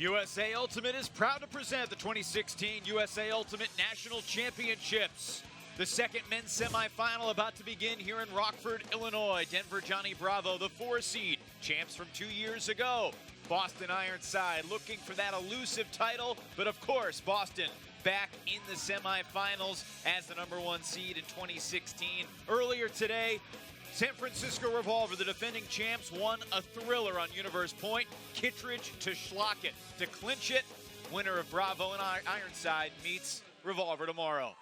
USA Ultimate is proud to present the 2016 USA Ultimate National Championships. The second men's semifinal about to begin here in Rockford, Illinois. Denver Johnny Bravo, the 4 seed, champs from 2 years ago. Boston Ironside looking for that elusive title, but of course, Boston back in the semifinals as the #1 seed in 2016. Earlier today, San Francisco Revolver, the defending champs, won a thriller on Universe Point. Kittredge to Schlockett to clinch it. Winner of Bravo and Ironside meets Revolver tomorrow.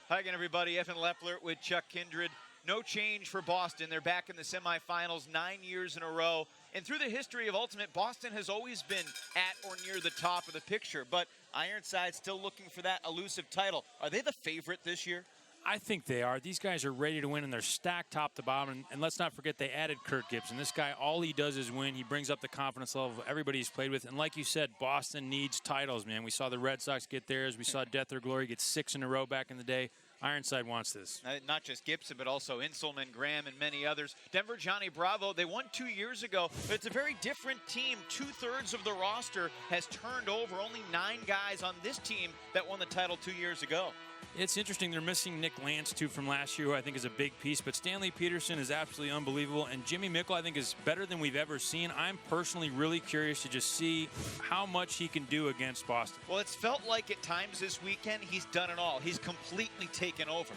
Hi again, everybody. Evan Lepler with Chuck Kindred. No change for Boston. They're back in the semifinals 9 years in a row. And through the history of Ultimate, Boston has always been at or near the top of the picture. But Ironside still looking for that elusive title. Are they the favorite this year? I think they are. These guys are ready to win, and they're stacked top to bottom. And let's not forget they added Kurt Gibson. This guy, all he does is win. He brings up the confidence level of everybody he's played with. And like you said, Boston needs titles, man. We saw the Red Sox get theirs. We saw Death or Glory get 6 in a row back in the day. Ironside wants this. Not just Gibson, but also Inselman, Graham, and many others. Denver Johnny Bravo, they won 2 years ago, but it's a very different team. 2/3 of the roster has turned over. Only 9 guys on this team that won the title 2 years ago. It's interesting. They're missing Nick Lance, too, from last year, who I think is a big piece. But Stanley Peterson is absolutely unbelievable. And Jimmy Mickle, I think, is better than we've ever seen. I'm personally really curious to just see how much he can do against Boston. Well, it's felt like at times this weekend he's done it all. He's completely taken over.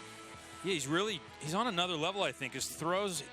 Yeah, he's on another level, I think. His throws,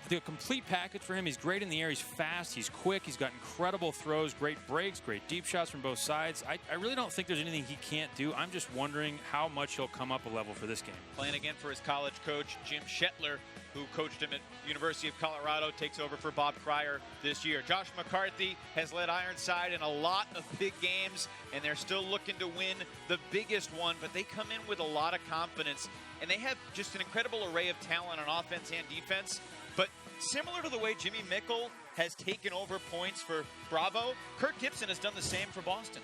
the complete package for him. He's great in the air. He's fast. He's quick. He's got incredible throws, great breaks, great deep shots from both sides. I really don't think there's anything he can't do. I'm just wondering how much he'll come up a level for this game. Playing again for his college coach, Jim Shetler, who coached him at University of Colorado, takes over for Bob Cryer this year. Josh McCarthy has led Ironside in a lot of big games, and they're still looking to win the biggest one, but they come in with a lot of confidence, and they have just an incredible array of talent on offense and defense. But similar to the way Jimmy Mickle has taken over points for Bravo, Kurt Gibson has done the same for Boston.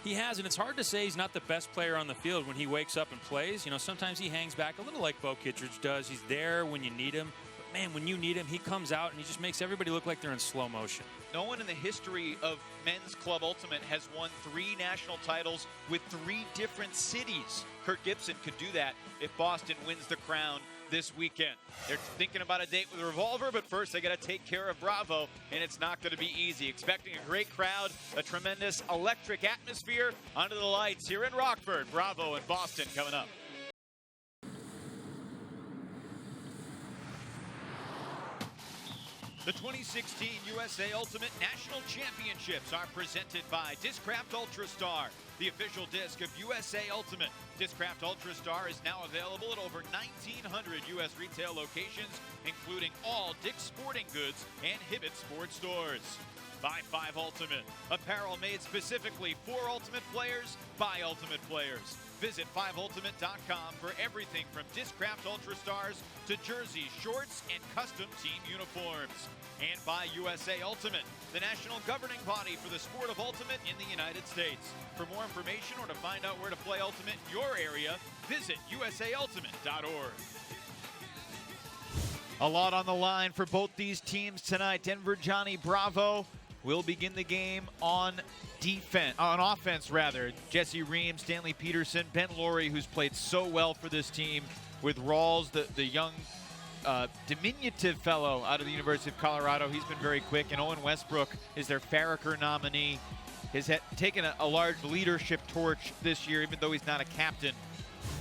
He has, and it's hard to say he's not the best player on the field when he wakes up and plays. You know, sometimes he hangs back a little like Bo Kittredge does. He's there when you need him. But, man, when you need him, he comes out and he just makes everybody look like they're in slow motion. No one in the history of Men's Club Ultimate has won 3 national titles with 3 different cities. Kurt Gibson could do that if Boston wins the crown this weekend. They're thinking about a date with Revolver, but first they got to take care of Bravo, and it's not going to be easy. Expecting a great crowd, a tremendous electric atmosphere under the lights here in Rockford. Bravo and Boston coming up. The 2016 USA Ultimate National Championships are presented by Discraft Ultrastar, the official disc of USA Ultimate. Discraft Ultrastar is now available at over 1,900 U.S. retail locations, including all Dick's Sporting Goods and Hibbett Sports stores. Buy 5 Ultimate, apparel made specifically for Ultimate players by Ultimate players. Visit 5ultimate.com for everything from Discraft Ultrastars to jerseys, shorts, and custom team uniforms. And by USA Ultimate, the national governing body for the sport of Ultimate in the United States. For more information or to find out where to play Ultimate in your area, visit usaultimate.org. A lot on the line for both these teams tonight. Denver Johnny Bravo will begin the game on offense. Jesse Reams, Stanley Peterson, Ben Laurie, who's played so well for this team, with Rawls, the young diminutive fellow out of the University of Colorado. He's been very quick, and Owen Westbrook is their Farraker nominee. Has taken a large leadership torch this year, even though he's not a captain,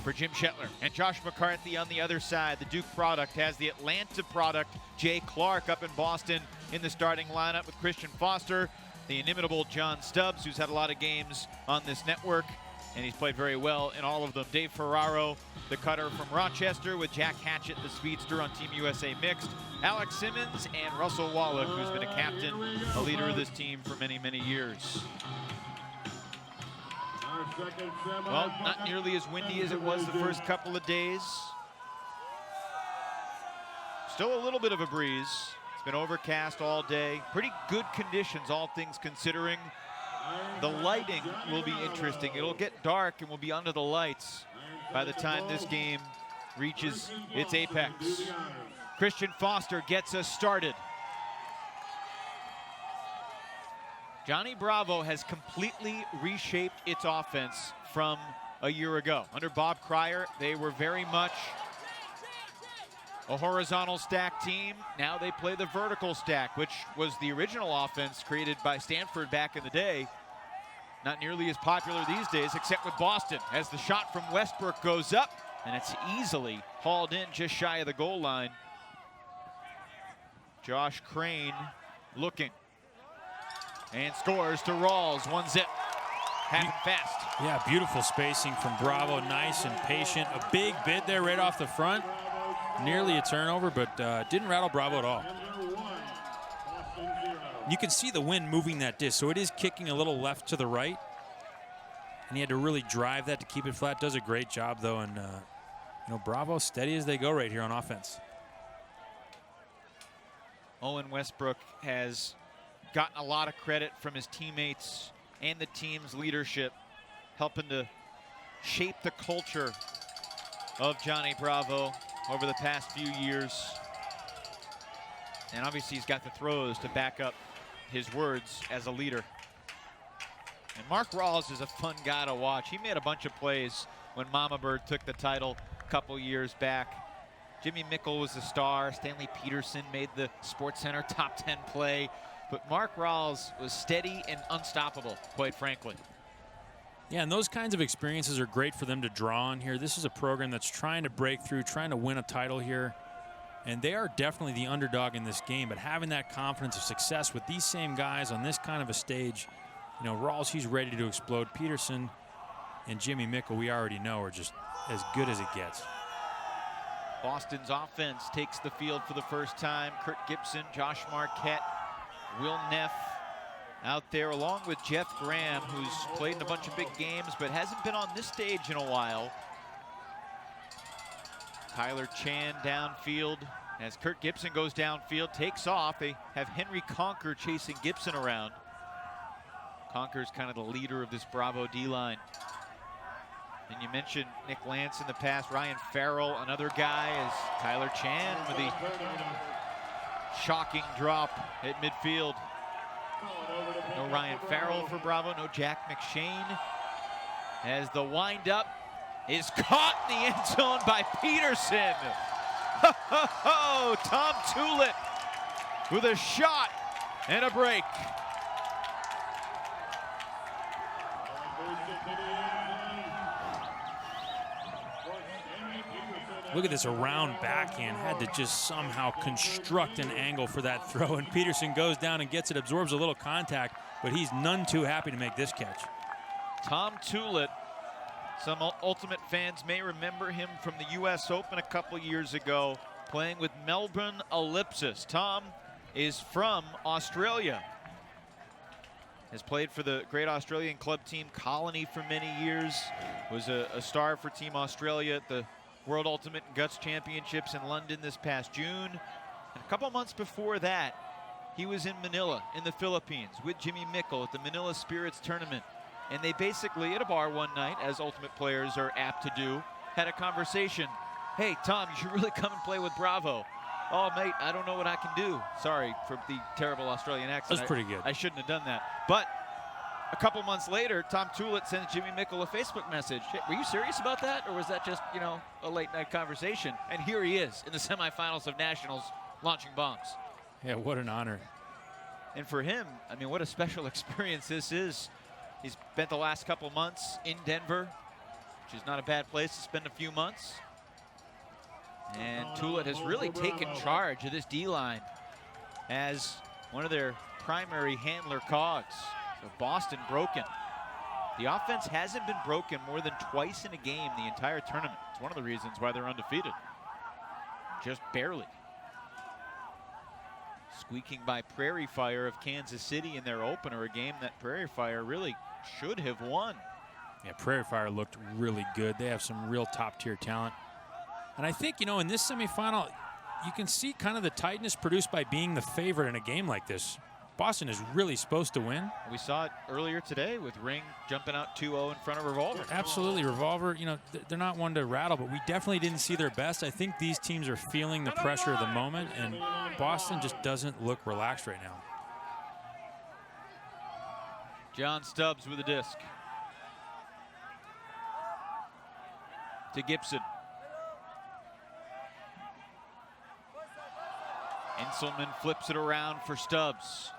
for Jim Shetler. And Josh McCarthy on the other side. The Duke product has the Atlanta product, Jay Clark, up in Boston in the starting lineup with Christian Foster, the inimitable John Stubbs, who's had a lot of games on this network, and he's played very well in all of them. Dave Ferraro, the cutter from Rochester, with Jack Hatchett, the speedster on Team USA Mixed, Alex Simmons, and Russell Wallach, who's been a captain, a leader of this team for many, many years. Well, not nearly as windy as it was the first couple of days. Still a little bit of a breeze. It's been overcast all day. Pretty good conditions, all things considering. The lighting will be interesting. It'll get dark and we'll be under the lights by the time this game reaches its apex. Christian Foster gets us started. Johnny Bravo has completely reshaped its offense from a year ago. Under Bob Cryer, they were very much a horizontal stack team. Now they play the vertical stack, which was the original offense created by Stanford back in the day. Not nearly as popular these days, except with Boston, as the shot from Westbrook goes up, and it's easily hauled in just shy of the goal line. Josh Crane looking, and scores to Rawls, 1-zip. Happened fast. Yeah, beautiful spacing from Bravo, nice and patient. A big bid there right off the front. Nearly a turnover, but didn't rattle Bravo at all. You can see the wind moving that disc, so it is kicking a little left to the right. And he had to really drive that to keep it flat. Does a great job, though, and Bravo steady as they go right here on offense. Owen Westbrook has gotten a lot of credit from his teammates and the team's leadership, helping to shape the culture of Johnny Bravo over the past few years. And obviously he's got the throws to back up his words as a leader. And Mark Rawls is a fun guy to watch. He made a bunch of plays when Mama Bird took the title a couple years back. Jimmy Mickle was the star. Stanley Peterson made the SportsCenter top 10 play. But Mark Rawls was steady and unstoppable, quite frankly. Yeah, and those kinds of experiences are great for them to draw on here. This is a program that's trying to break through, trying to win a title here. And they are definitely the underdog in this game, but having that confidence of success with these same guys on this kind of a stage, Rawls, he's ready to explode. Peterson and Jimmy Mickle, we already know, are just as good as it gets. Boston's offense takes the field for the first time. Kurt Gibson, Josh Marquette, Will Neff out there, along with Jeff Graham, who's played in a bunch of big games but hasn't been on this stage in a while. Tyler Chan downfield as Kurt Gibson goes downfield, takes off. They have Henry Conker chasing Gibson around. Conker's kind of the leader of this Bravo D-line. And you mentioned Nick Lance in the past, Ryan Farrell, another guy, as Tyler Chan with the shocking drop at midfield. No Ryan Farrell for Bravo, no Jack McShane. As the windup is caught in the end zone by Peterson. Tom Tullett with a shot and a break. Look at this around backhand. Had to just somehow construct an angle for that throw. And Peterson goes down and gets it, absorbs a little contact, but he's none too happy to make this catch. Tom Tullett, some Ultimate fans may remember him from the U.S. Open a couple years ago, playing with Melbourne Ellipsis. Tom is from Australia. Has played for the great Australian club team Colony for many years. Was a star for Team Australia at the World Ultimate and Guts Championships in London this past June. And a couple months before that, he was in Manila in the Philippines with Jimmy Mickle at the Manila Spirits Tournament. And they basically, at a bar one night, as Ultimate players are apt to do, had a conversation. Hey, Tom, you should really come and play with Bravo. Oh, mate, I don't know what I can do. Sorry for the terrible Australian accent. That was pretty good. I shouldn't have done that. But a couple months later, Tom Tullett sends Jimmy Mickle a Facebook message. Hey, were you serious about that, or was that just, a late-night conversation? And here he is in the semifinals of Nationals, launching bombs. Yeah, what an honor. And for him, I mean, what a special experience this is. He's spent the last couple months in Denver, which is not a bad place to spend a few months. And Tullett has really taken charge of this D-line as one of their primary handler cogs. So Boston broken. The offense hasn't been broken more than twice in a game the entire tournament. It's one of the reasons why they're undefeated. Just barely. Squeaking by Prairie Fire of Kansas City in their opener, a game that Prairie Fire really should have won. Yeah, Prairie Fire looked really good. They have some real top-tier talent. And I think, in this semifinal, you can see kind of the tightness produced by being the favorite in a game like this. Boston is really supposed to win. We saw it earlier today with Ring jumping out 2-0 in front of Revolver. Absolutely. Revolver, they're not one to rattle, but we definitely didn't see their best. I think these teams are feeling the pressure of the moment, and Boston just doesn't look relaxed right now. John Stubbs with a disc. To Gibson. Inselman flips it around for Stubbs.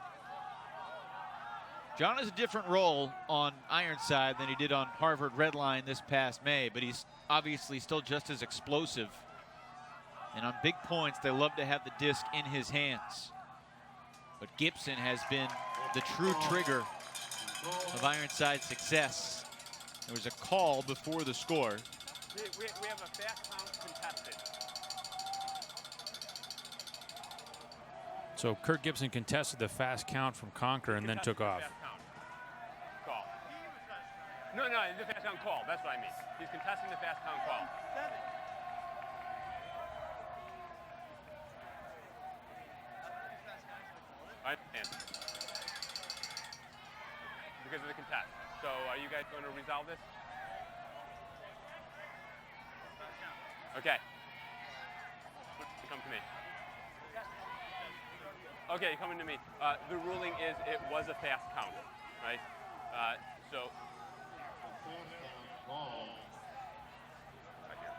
John has a different role on Ironside than he did on Harvard Redline this past May, but he's obviously still just as explosive. And on big points, they love to have the disc in his hands. But Gibson has been the true trigger of Ironside's success. There was a call before the score. We have a fast count contested. So Kurt Gibson contested the fast count from Conker and then took off. Call. No, the fast count call. That's what I mean. He's contesting the fast count call. I understand. Because of the contest. So are you guys going to resolve this? Okay. Come to me. Okay, coming to me. The ruling is it was a fast count, right?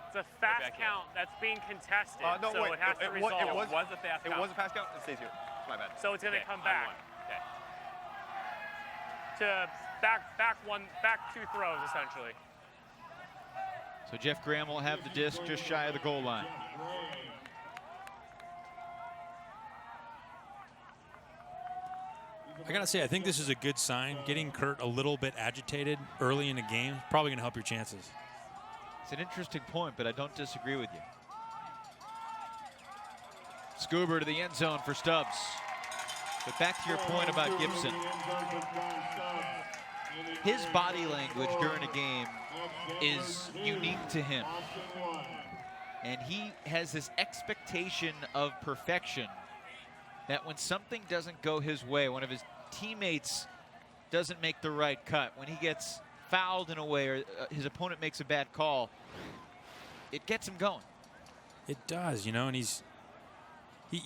It's a fast count that's being contested, no, so wait, it has to resolve. It was a fast count. It was a fast count. It stays here. My bad. So it's going to come back Okay. to back 2 throws essentially. So Jeff Graham will have the disc just shy of the goal line. I gotta say, I think this is a good sign. Getting Kurt a little bit agitated early in the game is probably gonna help your chances. It's an interesting point, but I don't disagree with you. Scuba to the end zone for Stubbs. But back to your point about Gibson. His body language during a game is unique to him. And he has this expectation of perfection that when something doesn't go his way, one of his teammates doesn't make the right cut, when he gets fouled in a way or his opponent makes a bad call, it gets him going. It does, you know, and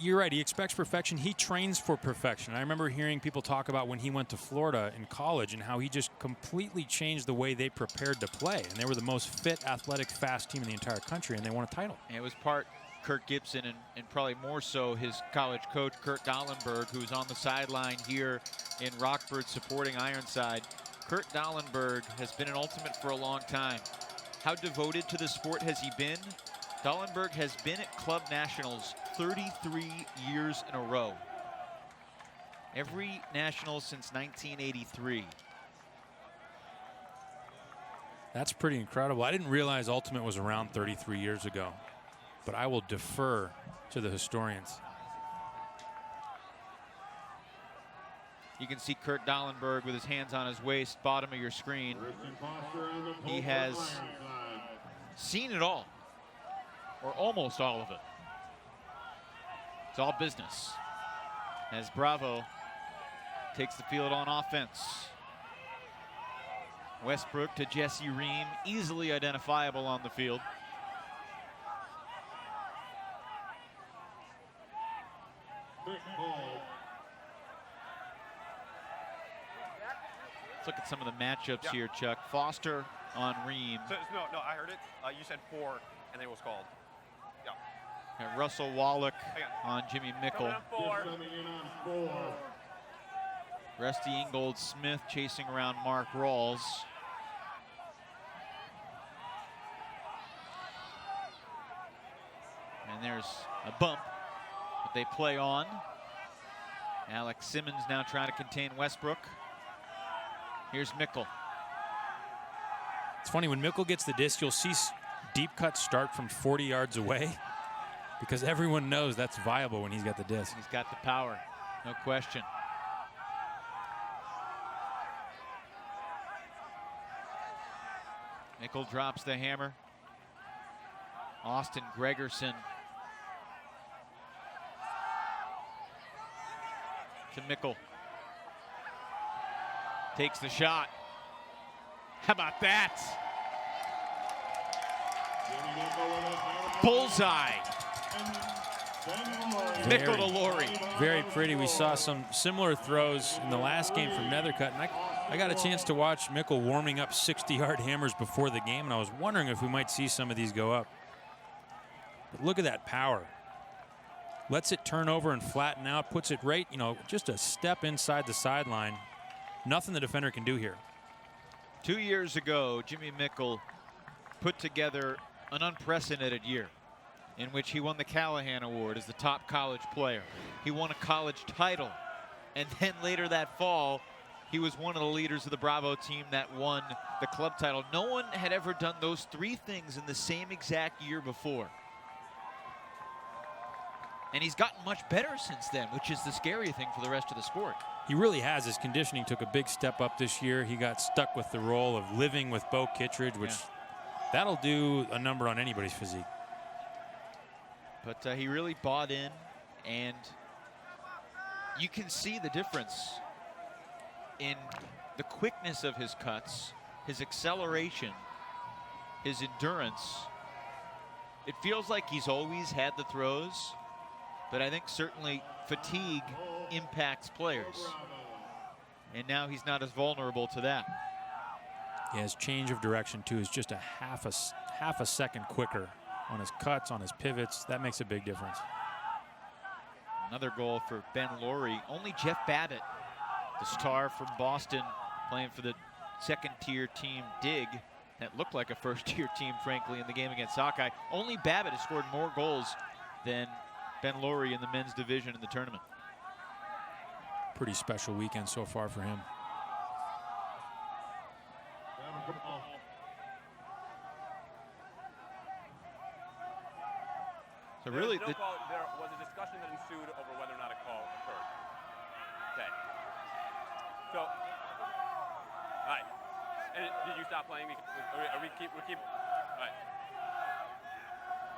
you're right, he expects perfection. He trains for perfection. I remember hearing people talk about when he went to Florida in college and how he just completely changed the way they prepared to play. And they were the most fit, athletic, fast team in the entire country, and they won a title. And it was part Kurt Gibson and probably more so his college coach, Kurt Dahlenberg, who's on the sideline here in Rockford supporting Ironside. Kurt Dahlenberg has been an ultimate for a long time. How devoted to the sport has he been? Dahlenberg has been at Club Nationals 33 years in a row. Every national since 1983. That's pretty incredible. I didn't realize Ultimate was around 33 years ago, but I will defer to the historians. You can see Kurt Dahlenberg with his hands on his waist, bottom of your screen. He has seen it all, or almost all of it. It's all business as Bravo takes the field on offense. Westbrook to Jesse Ream, easily identifiable on the field. Let's look at some of the matchups here, Chuck. Foster on Ream. No, I heard it. You said 4, and then it was called. Yeah. And Russell Wallach on Jimmy Mickle. Rusty Ingold Smith chasing around Mark Rawls. And there's a bump that they play on. Alex Simmons now trying to contain Westbrook. Here's Mickle. It's funny, when Mickle gets the disc, you'll see deep cuts start from 40 yards away because everyone knows that's viable when he's got the disc. He's got the power, no question. Mickle drops the hammer. Austin Gregerson to Mickle. Takes the shot. How about that? Bullseye. Mickle to Laurie. Very pretty. We saw some similar throws in the last game from Nethercutt, and I got a chance to watch Mickle warming up 60-yard hammers before the game, and I was wondering if we might see some of these go up. But look at that power. Lets it turn over and flatten out, puts it right, just a step inside the sideline. Nothing the defender can do here. 2 years ago, Jimmy Mickle put together an unprecedented year in which he won the Callahan Award as the top college player. He won a college title. And then later that fall, he was one of the leaders of the Bravo team that won the club title. No one had ever done those 3 things in the same exact year before. And he's gotten much better since then, which is the scary thing for the rest of the sport. He really has. His conditioning took a big step up this year. He got stuck with the role of living with Bo Kittredge, which that'll do a number on anybody's physique. But he really bought in, and you can see the difference in the quickness of his cuts, his acceleration, his endurance. It feels like he's always had the throws, but I think certainly fatigue impacts players. And now he's not as vulnerable to that. Yeah, his change of direction, too, is just a half a second quicker on his cuts, on his pivots. That makes a big difference. Another goal for Ben Laurie. Only Jeff Babbitt, the star from Boston, playing for the second-tier team Dig. That looked like a first-tier team, frankly, in the game against Sockeye. Only Babbitt has scored more goals than Ben Laurie in the men's division in the tournament. Pretty special weekend so far for him. So really, there was a discussion that ensued over whether or not a call occurred. Okay. So, all right. And did you stop playing? Are we keep? All right.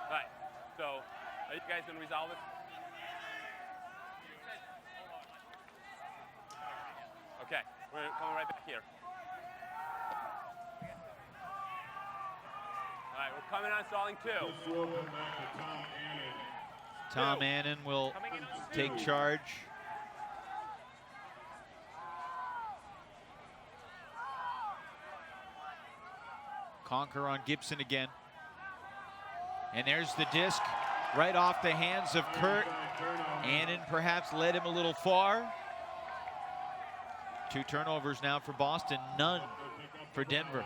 All right. So, are you guys going to resolve this? Okay. We're coming right back here. All right. We're coming on stalling 2. Tom Annan will take charge. Conquer on Gibson again. And there's the disc right off the hands of Kurt. Annan perhaps led him a little far. 2 turnovers now for Boston, none for Denver.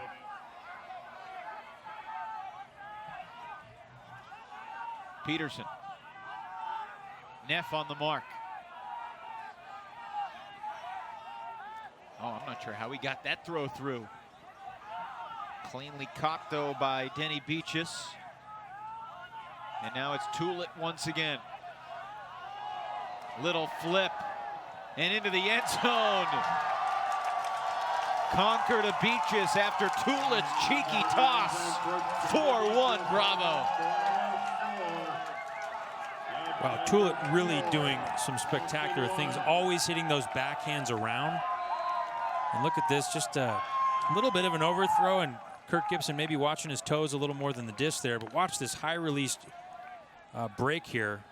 Peterson. Neff on the mark. Oh, I'm not sure how he got that throw through. Cleanly caught, though, by Denny Beaches. And now it's Tullett once again. Little flip. And into the end zone. Conquer to Beaches after Tullett's cheeky toss. 4-1 Bravo. Wow, Tullett really doing some spectacular things, always hitting those backhands around. And look at this, just a little bit of an overthrow, and Kurt Gibson maybe watching his toes a little more than the disc there, but watch this high-released break here.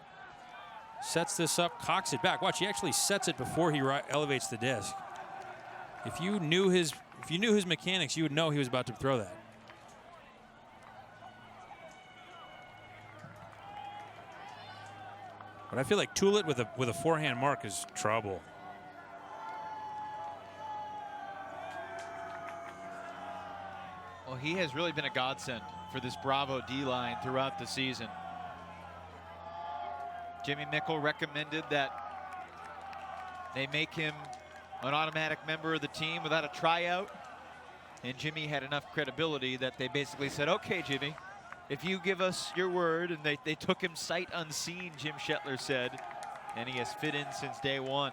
Sets this up, cocks it back. Watch, he actually sets it before he elevates the disc. If you knew his mechanics, you would know he was about to throw that. But I feel like Tullett with a forehand mark is trouble. Well, he has really been a godsend for this Bravo D-line throughout the season. Jimmy Mickle recommended that they make him an automatic member of the team without a tryout. And Jimmy had enough credibility that they basically said, okay, Jimmy, if you give us your word, and they took him sight unseen, Jim Shetler said, and he has fit in since day one.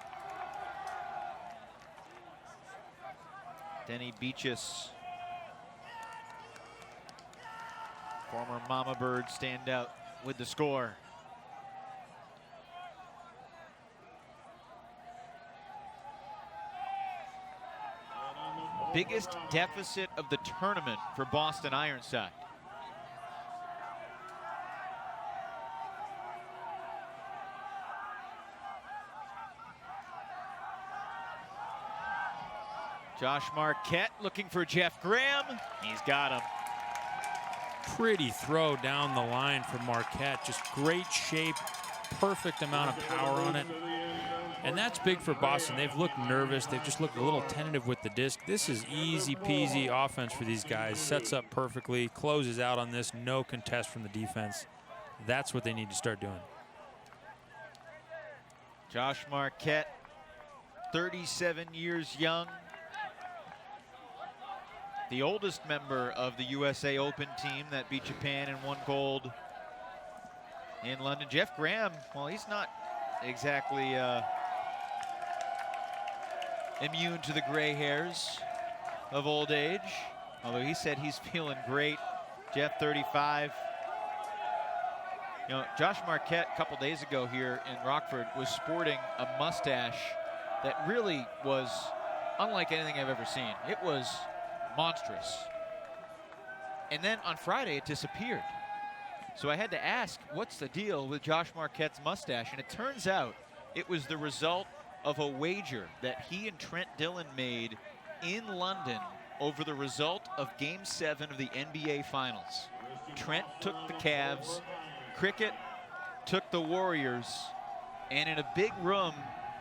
Denny Beaches, former Mama Bird standout with the score. Biggest deficit of the tournament for Boston Ironside. Josh Marquette looking for Jeff Graham. He's got him. Pretty throw down the line for Marquette. Just great shape, perfect amount of power on it. And that's big for Boston. They've looked nervous. They've just looked a little tentative with the disc. This is easy peasy offense for these guys. Sets up perfectly, closes out on this, no contest from the defense. That's what they need to start doing. Josh Marquette, 37 years young. The oldest member of the USA Open team that beat Japan and won gold in London. Jeff Graham, well, he's not exactly immune to the gray hairs of old age, although he said he's feeling great. Jeff, 35. You know, Josh Marquette a couple days ago here in Rockford was sporting a mustache that really was unlike anything I've ever seen. It was monstrous. And then on Friday it disappeared. So I had to ask, what's the deal with Josh Marquette's mustache? And it turns out it was the result of a wager that he and Trent Dillon made in London over the result of Game 7 of the NBA Finals. Trent took the Cavs, Cricket took the Warriors, and in a big room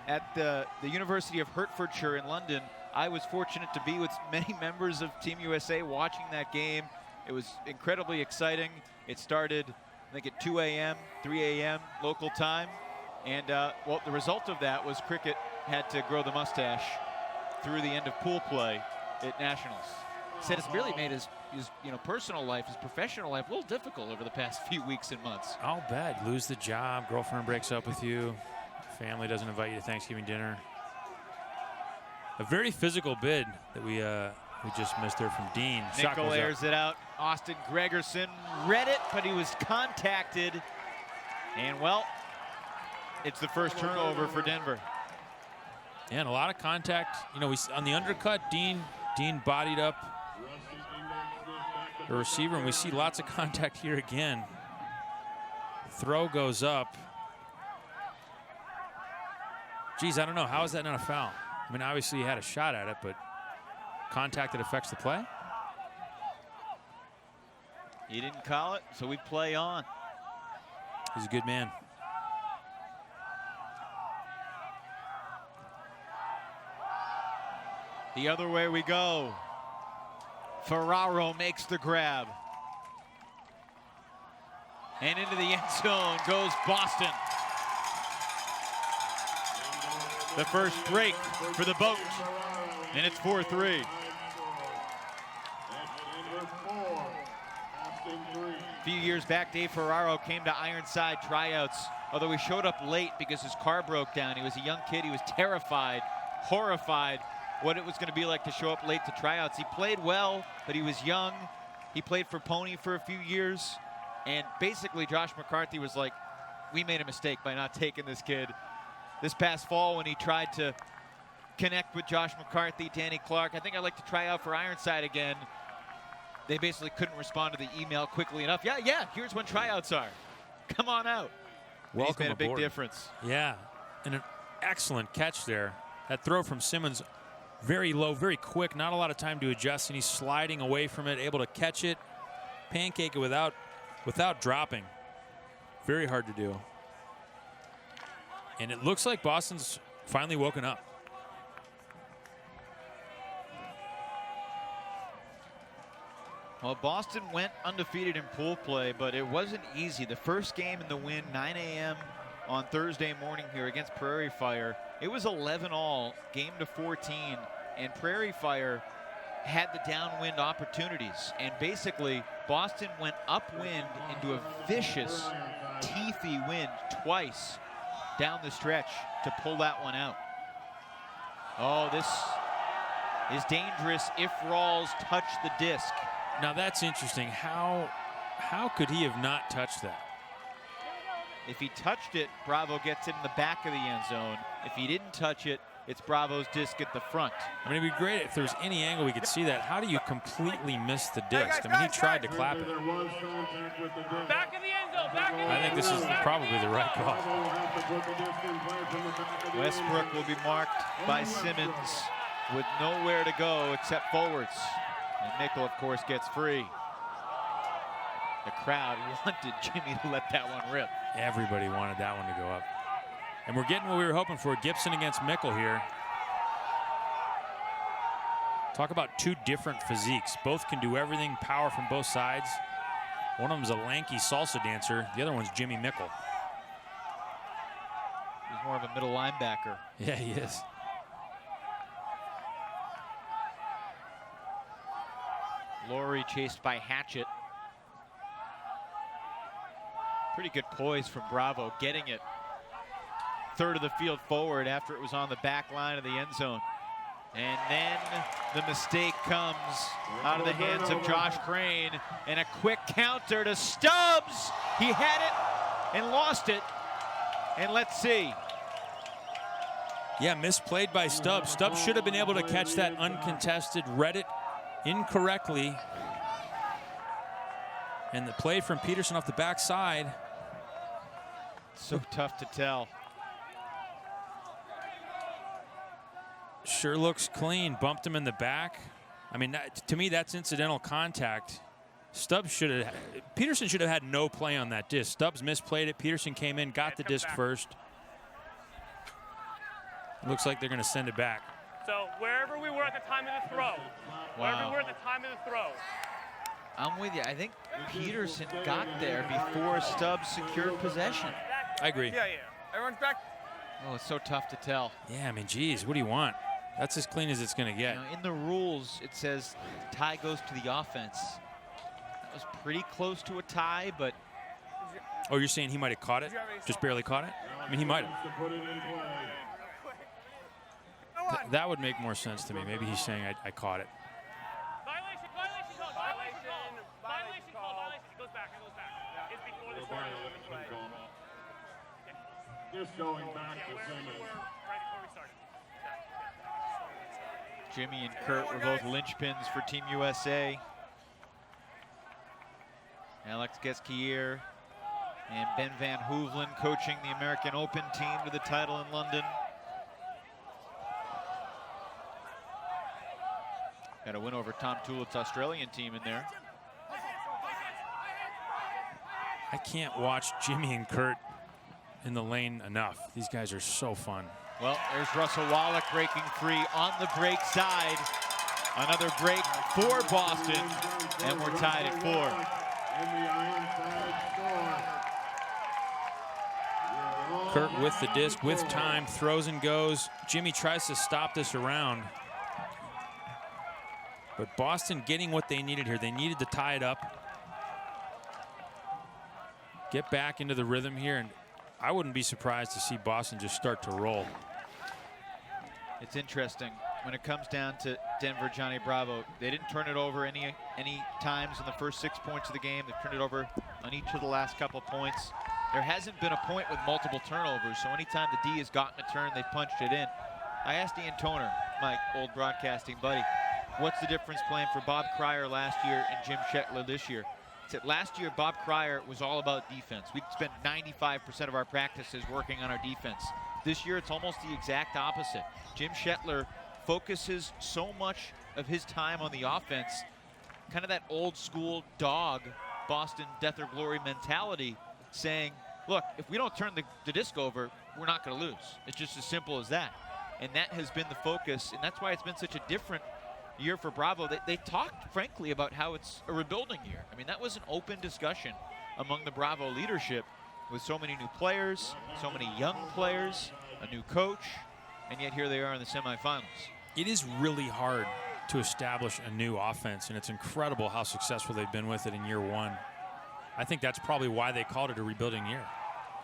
at the University of Hertfordshire in London, I was fortunate to be with many members of Team USA watching that game. It was incredibly exciting. It started, I think, at 2 a.m., 3 a.m. local time. And, well, the result of that was Cricket had to grow the mustache through the end of pool play at Nationals. He said it's really made his personal life, his professional life, a little difficult over the past few weeks and months. I'll bet. Lose the job, girlfriend breaks up with you, family doesn't invite you to Thanksgiving dinner. A very physical bid that we just missed there from Dean. Nickel airs it out. Austin Gregerson read it, but he was contacted. And, well, it's the first turnover for Denver. Yeah, and a lot of contact. You know, on the undercut, Dean bodied up the receiver, and we see lots of contact here again. Throw goes up. Geez, I don't know. How is that not a foul? I mean, obviously he had a shot at it, but contact that affects the play? He didn't call it, so we play on. He's a good man. The other way we go. Ferraro makes the grab. And into the end zone goes Boston. The first break for the boat, and it's 4-3. A few years back, Dave Ferraro came to Ironside tryouts, although he showed up late because his car broke down. He was a young kid. He was terrified, horrified what it was going to be like to show up late to tryouts. He played well, but he was young. He played for Pony for a few years, and basically Josh McCarthy was like, we made a mistake by not taking this kid. This past fall when he tried to connect with Josh McCarthy, Danny Clark, I think I'd like to try out for Ironside again. They basically couldn't respond to the email quickly enough. Yeah, here's when tryouts are. Come on out. Welcome He's made a big aboard. difference. Yeah, and an excellent catch there. That throw from Simmons, very low, very quick, not a lot of time to adjust, and he's sliding away from it, able to catch it, pancake it without dropping. Very hard to do. And it looks like Boston's finally woken up. Well, Boston went undefeated in pool play, but it wasn't easy. The first game in the win, 9 a.m. on Thursday morning here against Prairie Fire. It was 11-all, game to 14, and Prairie Fire had the downwind opportunities. And basically, Boston went upwind into a vicious, teethy wind twice down the stretch to pull that one out. Oh, this is dangerous if Rawls touched the disc. Now that's interesting. How could he have not touched that? If he touched it, Bravo gets it in the back of the end zone. If he didn't touch it, it's Bravo's disc at the front. I mean, it'd be great if there was any angle we could see that. How do you completely miss the disc? I mean, he tried to clap it. Back of the end zone, back of the I think this is probably the right call. Westbrook will be marked by Simmons. with nowhere to go except forwards. And Mickle, of course, gets free. The crowd wanted Jimmy to let that one rip. Everybody wanted that one to go up. And we're getting what we were hoping for. Gibson against Mickle here. Talk about two different physiques. Both can do everything, power from both sides. One of them's a lanky salsa dancer. The other one's Jimmy Mickle. He's more of a middle linebacker. Yeah, he is. Laurie chased by Hatchett. Pretty good poise from Bravo, getting it third of the field forward after it was on the back line of the end zone. And then the mistake comes out of the hands of Josh Crane, and a quick counter to Stubbs. He had it and lost it. And let's see. Yeah, misplayed by Stubbs. Stubbs should have been able to catch that uncontested, read it incorrectly. And the play from Peterson off the backside. So tough to tell. Sure looks clean. Bumped him in the back. I mean, to me, that's incidental contact. Stubbs should have. Peterson should have had no play on that disc. Stubbs misplayed it. Peterson came in, got the disc first. Looks like they're going to send it back. So wherever we were at the time of the throw, wherever we were at the time of the throw. I'm with you. I think Peterson got there before Stubbs secured possession. I agree. Yeah. Everyone's back. Oh, it's so tough to tell. Yeah, I mean, geez, what do you want? That's as clean as it's going to get. You know, in the rules, it says tie goes to the offense. That was pretty close to a tie, but... Oh, you're saying he might have caught it? Just barely caught it? I mean, he might have. That would make more sense to me. Maybe he's saying I caught it. Violation call. It goes back. It's before the start of the play. Just going back to Simmons. Right before we started. Jimmy and Kurt were both linchpins for Team USA. Alex Gesquier and Ben Van Hoevelen coaching the American Open team to the title in London. Got a win over Tom Tulitt's Australian team in there. I can't watch Jimmy and Kurt in the lane enough. These guys are so fun. Well, there's Russell Wallach breaking free on the break side. Another break for Boston, and we're tied at 4. In the Ironside score. Kurt with the disc, with time, throws and goes. Jimmy tries to stop this around. But Boston getting what they needed here. They needed to tie it up. Get back into the rhythm here, and I wouldn't be surprised to see Boston just start to roll. It's interesting. When it comes down to Denver, Johnny Bravo, they didn't turn it over any times in the first 6 points of the game. They've turned it over on each of the last couple points. There hasn't been a point with multiple turnovers, so anytime the D has gotten a turn, they've punched it in. I asked Ian Toner, my old broadcasting buddy, what's the difference playing for Bob Cryer last year and Jim Shetler this year? He said last year Bob Cryer was all about defense. We spent 95% of our practices working on our defense. This year it's almost the exact opposite. Jim Shetler focuses so much of his time on the offense, kind of that old school dog Boston death or glory mentality, saying, look, if we don't turn the disc over, we're not going to lose. It's just as simple as that. And that has been the focus, and that's why it's been such a different year for Bravo. They talked, frankly, about how it's a rebuilding year. I mean, that was an open discussion among the Bravo leadership with so many new players, so many young players, a new coach, and yet here they are in the semifinals. It is really hard to establish a new offense, and it's incredible how successful they've been with it in year one. I think that's probably why they called it a rebuilding year.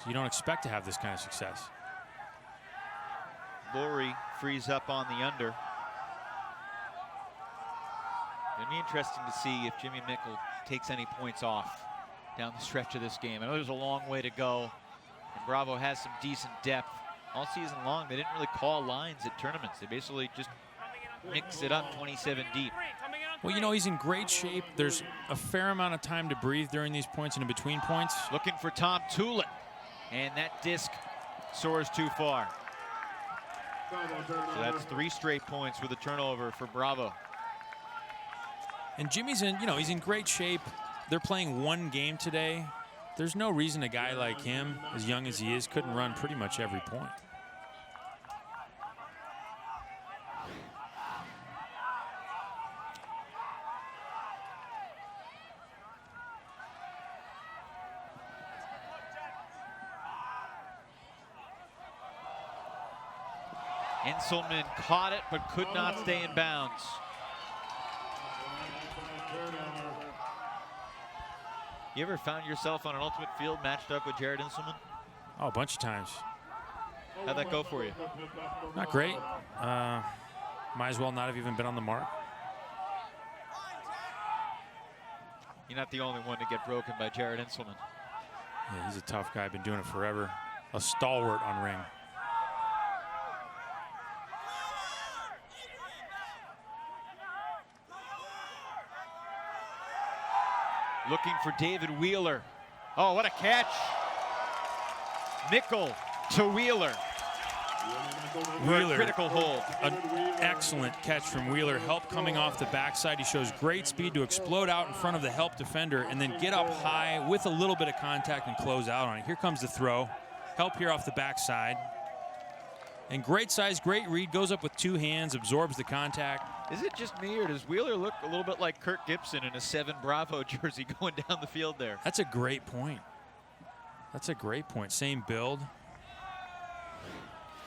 So you don't expect to have this kind of success. Laurie frees up on the under. It'll be interesting to see if Jimmy Mickle takes any points off down the stretch of this game. I know there's a long way to go, and Bravo has some decent depth. All season long, they didn't really call lines at tournaments. They basically just mix it up 27 deep. Well, you know, he's in great shape. There's a fair amount of time to breathe during these points and in between points. Looking for Tom Tulitt, and that disc soars too far. So that's 3 straight points with a turnover for Bravo. And Jimmy's in, he's in great shape. They're playing one game today. There's no reason a guy like him, as young as he is, couldn't run pretty much every point. Inselman caught it but could not stay in bounds. You ever found yourself on an ultimate field matched up with Jared Inselman? Oh, a bunch of times. How'd that go for you? Not great. Might as well not have even been on the mark. You're not the only one to get broken by Jared Inselman. Yeah, he's a tough guy. Been doing it forever. A stalwart on ring. Looking for David Wheeler. Oh, what a catch. Nickel to Wheeler. Wheeler, critical hold. An excellent catch from Wheeler. Help coming off the backside. He shows great speed to explode out in front of the help defender and then get up high with a little bit of contact and close out on it. Here comes the throw. Help here off the backside. And great size, great read. Goes up with 2 hands, absorbs the contact. Is it just me, or does Wheeler look a little bit like Kirk Gibson in a 7 Bravo jersey going down the field there? That's a great point. That's a great point. Same build.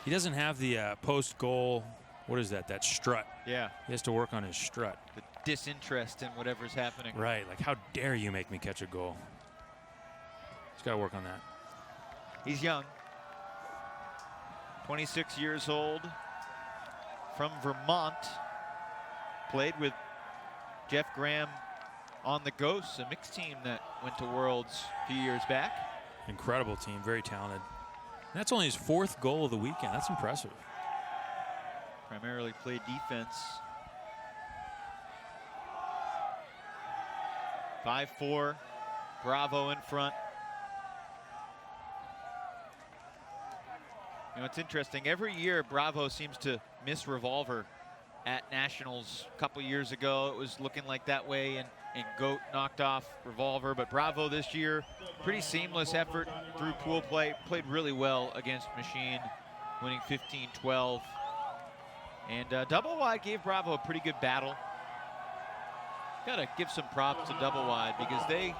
He doesn't have the post-goal, what is that strut. Yeah. He has to work on his strut. The disinterest in whatever's happening. Right, like how dare you make me catch a goal. He's got to work on that. He's young. 26 years old. From Vermont. Played with Jeff Graham on the Ghosts, a mixed team that went to Worlds a few years back. Incredible team, very talented. And that's only his 4th goal of the weekend. That's impressive. Primarily played defense. 5-4, Bravo in front. You know, it's interesting. Every year, Bravo seems to miss Revolver at Nationals. A couple years ago, it was looking like that way, and Goat knocked off Revolver. But Bravo this year, pretty seamless effort through pool play. Played really well against Machine, winning 15-12. And Double Wide gave Bravo a pretty good battle. Gotta give some props to Double Wide because they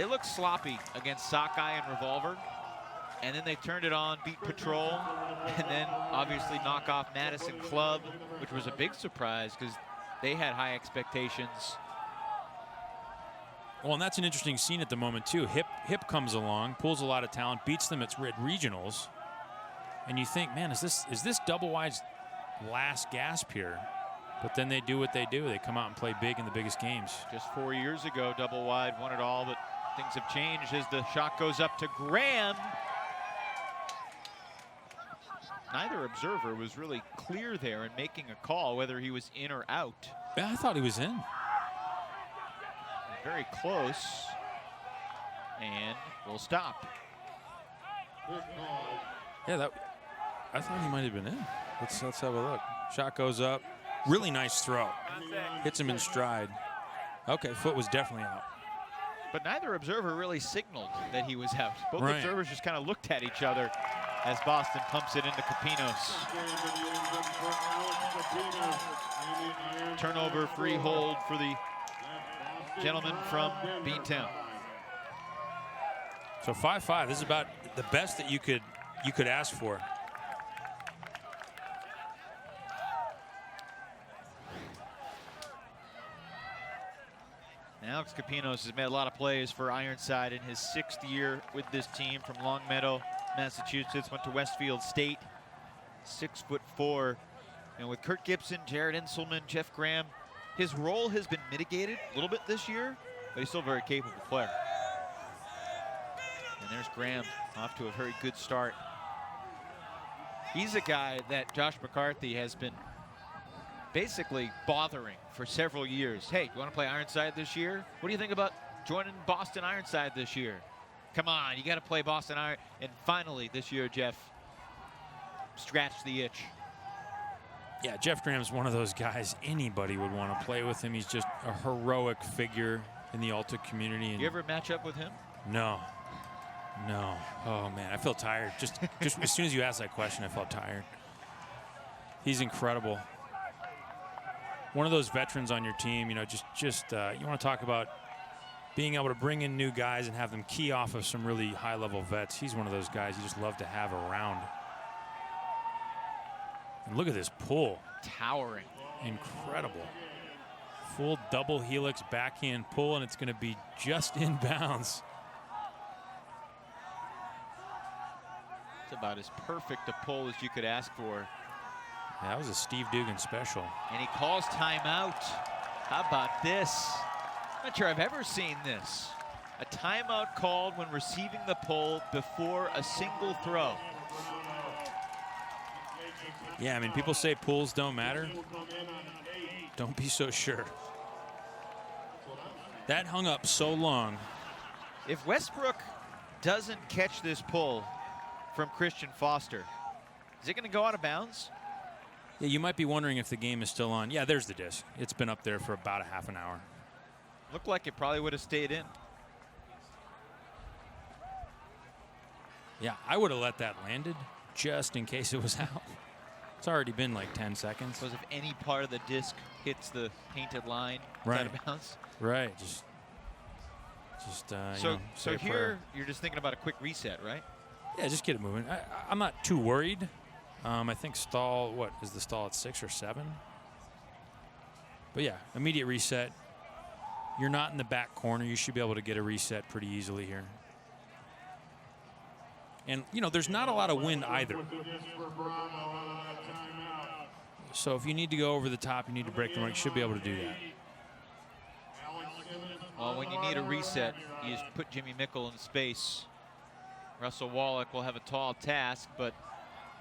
looked sloppy against Sockeye and Revolver. And then they turned it on, beat Patrol, and then obviously knock off Madison Club, which was a big surprise because they had high expectations. Well, and that's an interesting scene at the moment too. Hip comes along, pulls a lot of talent, beats them at regionals, and you think, man, is this Double Wide's last gasp here? But then they do what they do. They come out and play big in the biggest games. Just 4 years ago, Double Wide won it all, but things have changed as the shot goes up to Graham. Neither observer was really clear there in making a call whether he was in or out. Yeah, I thought he was in. Very close. And we'll stop. Yeah, I thought he might have been in. Let's have a look. Shot goes up. Really nice throw. Hits him in stride. Okay, foot was definitely out. But neither observer really signaled that he was out. Both Right. observers just kind of looked at each other as Boston pumps it into Capinos. Turnover, free hold for the gentleman from Beantown. So 5-5. This is about the best that you could ask for. And Alex Capinos has made a lot of plays for Ironside in his 6th year with this team from Longmeadow, Massachusetts. Went to Westfield State, 6'4". And with Kurt Gibson, Jared Inselman, Jeff Graham, his role has been mitigated a little bit this year, but he's still a very capable player. And there's Graham off to a very good start. He's a guy that Josh McCarthy has been basically bothering for several years. Hey, you want to play Ironside this year? What do you think about joining Boston Ironside this year? Come on, you got to play Boston Iron. And finally this year, Jeff, scratch the itch. Yeah, Jeff Graham's one of those guys anybody would want to play with him. He's just a heroic figure in the Alta community. And you ever match up with him? No. No. Oh, man, I feel tired. Just as soon as you asked that question, I felt tired. He's incredible. One of those veterans on your team, you know, you want to talk about being able to bring in new guys and have them key off of some really high-level vets. He's one of those guys you just love to have around. And look at this pull. Towering. Incredible. Full double helix backhand pull, and it's going to be just in bounds. It's about as perfect a pull as you could ask for. Yeah, that was a Steve Dugan special. And he calls timeout. How about this? Not sure I've ever seen this. A timeout called when receiving the pull before a single throw. Yeah, I mean, people say pulls don't matter. Don't be so sure. That hung up so long. If Westbrook doesn't catch this pull from Christian Foster, is it going to go out of bounds? Yeah, you might be wondering if the game is still on. Yeah, there's the disc. It's been up there for about a half an hour. Looked like it probably would have stayed in. Yeah, I would have let that landed just in case it was out. It's already been like 10 seconds. Because if any part of the disc hits the painted line, right, out of bounds. Right. Just so here you're just thinking about a quick reset, right? Yeah, just get it moving. I'm not too worried. I think stall. What is the stall at 6 or 7? But yeah, immediate reset. You're not in the back corner. You should be able to get a reset pretty easily here. And, you know, there's not a lot of wind either. So if you need to go over the top, you need to break the mark, you should be able to do that. Well, when you need a reset, you just put Jimmy Mickle in space. Russell Wallach will have a tall task, but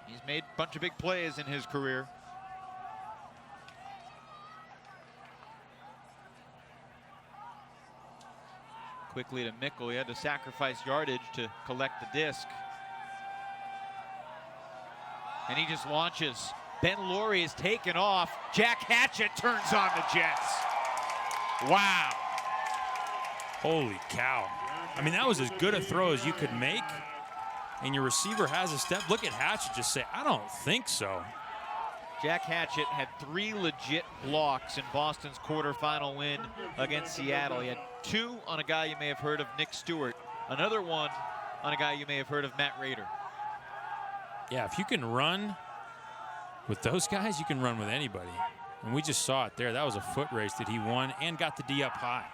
he's made a bunch of big plays in his career. Quickly to Mickle. He had to sacrifice yardage to collect the disc. And he just launches. Ben Laurie is taken off. Jack Hatchett turns on the Jets. Wow. Holy cow. I mean, that was as good a throw as you could make. And your receiver has a step. Look at Hatchett just say, I don't think so. Jack Hatchett had 3 legit blocks in Boston's quarterfinal win against Seattle. He had 2 on a guy you may have heard of, Nick Stewart. Another one on a guy you may have heard of, Matt Rader. Yeah, if you can run with those guys, you can run with anybody. And we just saw it there. That was a foot race that he won and got the D up high.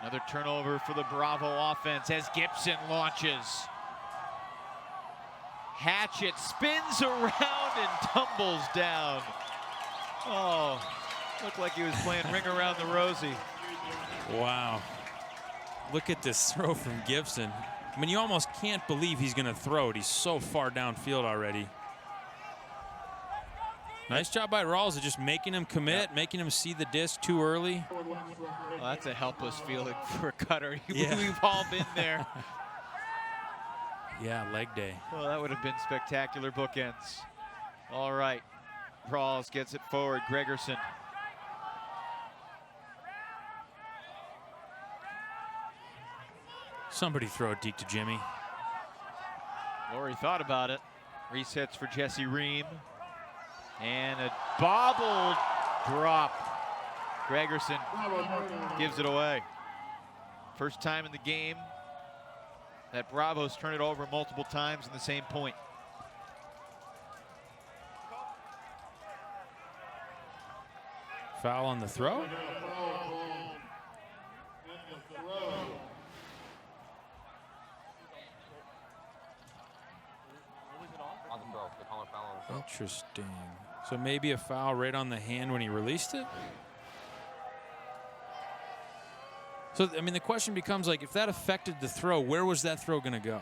Another turnover for the Bravo offense as Gibson launches. Hatchett spins around and tumbles down. Oh, looked like he was playing Ring Around the Rosie. Wow. Look at this throw from Gibson. I mean, you almost can't believe he's going to throw it. He's so far downfield already. Nice job by Rawls of just making him commit, making him see the disc too early. Well, that's a helpless feeling for a cutter. Yeah. We've all been there. Yeah, leg day. Well, that would have been spectacular bookends. All right. Rawls gets it forward. Gregerson. Somebody throw it deep to Jimmy. Laurie thought about it. Resets for Jesse Ream. And a bobble drop. Gregerson gives it away. First time in the game that Bravos turn it over multiple times in the same point. Foul on the throw. Interesting. So maybe a foul right on the hand when he released it? So, I mean, the question becomes, like, if that affected the throw, where was that throw going to go?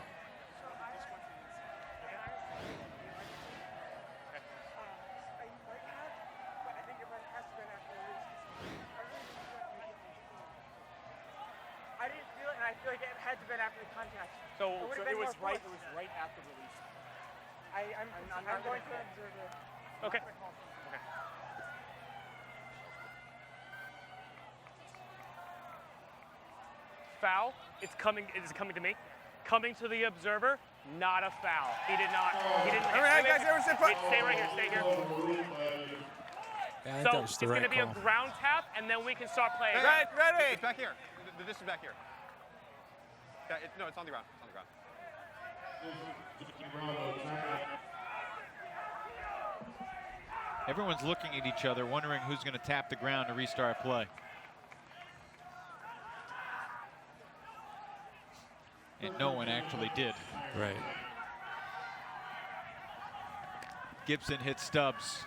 I didn't feel it, and I I feel like it had to have been after the contact. So it was right after release. I'm going to observe it. Okay. Foul. It is coming to me. Coming to the observer. Not a foul. He did not. He didn't. All right, guys, ever sit put. Stay right here. Stay here. Yeah, I think So that was it's the going right to be a call. ground tap, and then we can start playing. Right, ready. It's back here. This is back here. No, it's on the ground. It's on the ground. Everyone's looking at each other, wondering who's going to tap the ground to restart play. And no one actually did. Right. Gibson hits Stubbs.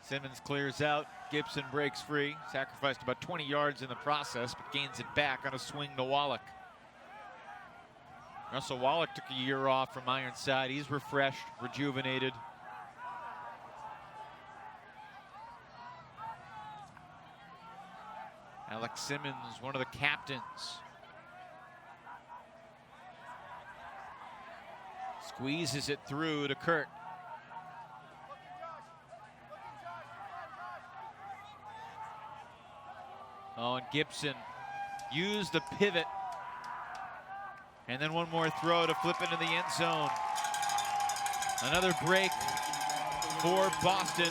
Simmons clears out. Gibson breaks free. Sacrificed about 20 yards in the process, but gains it back on a swing to Wallach. Russell Wallach took a year off from Ironside. He's refreshed, rejuvenated. Alex Simmons, one of the captains. Squeezes it through to Kurt. Oh, and Gibson used the pivot. And then one more throw to flip into the end zone. Another break for Boston.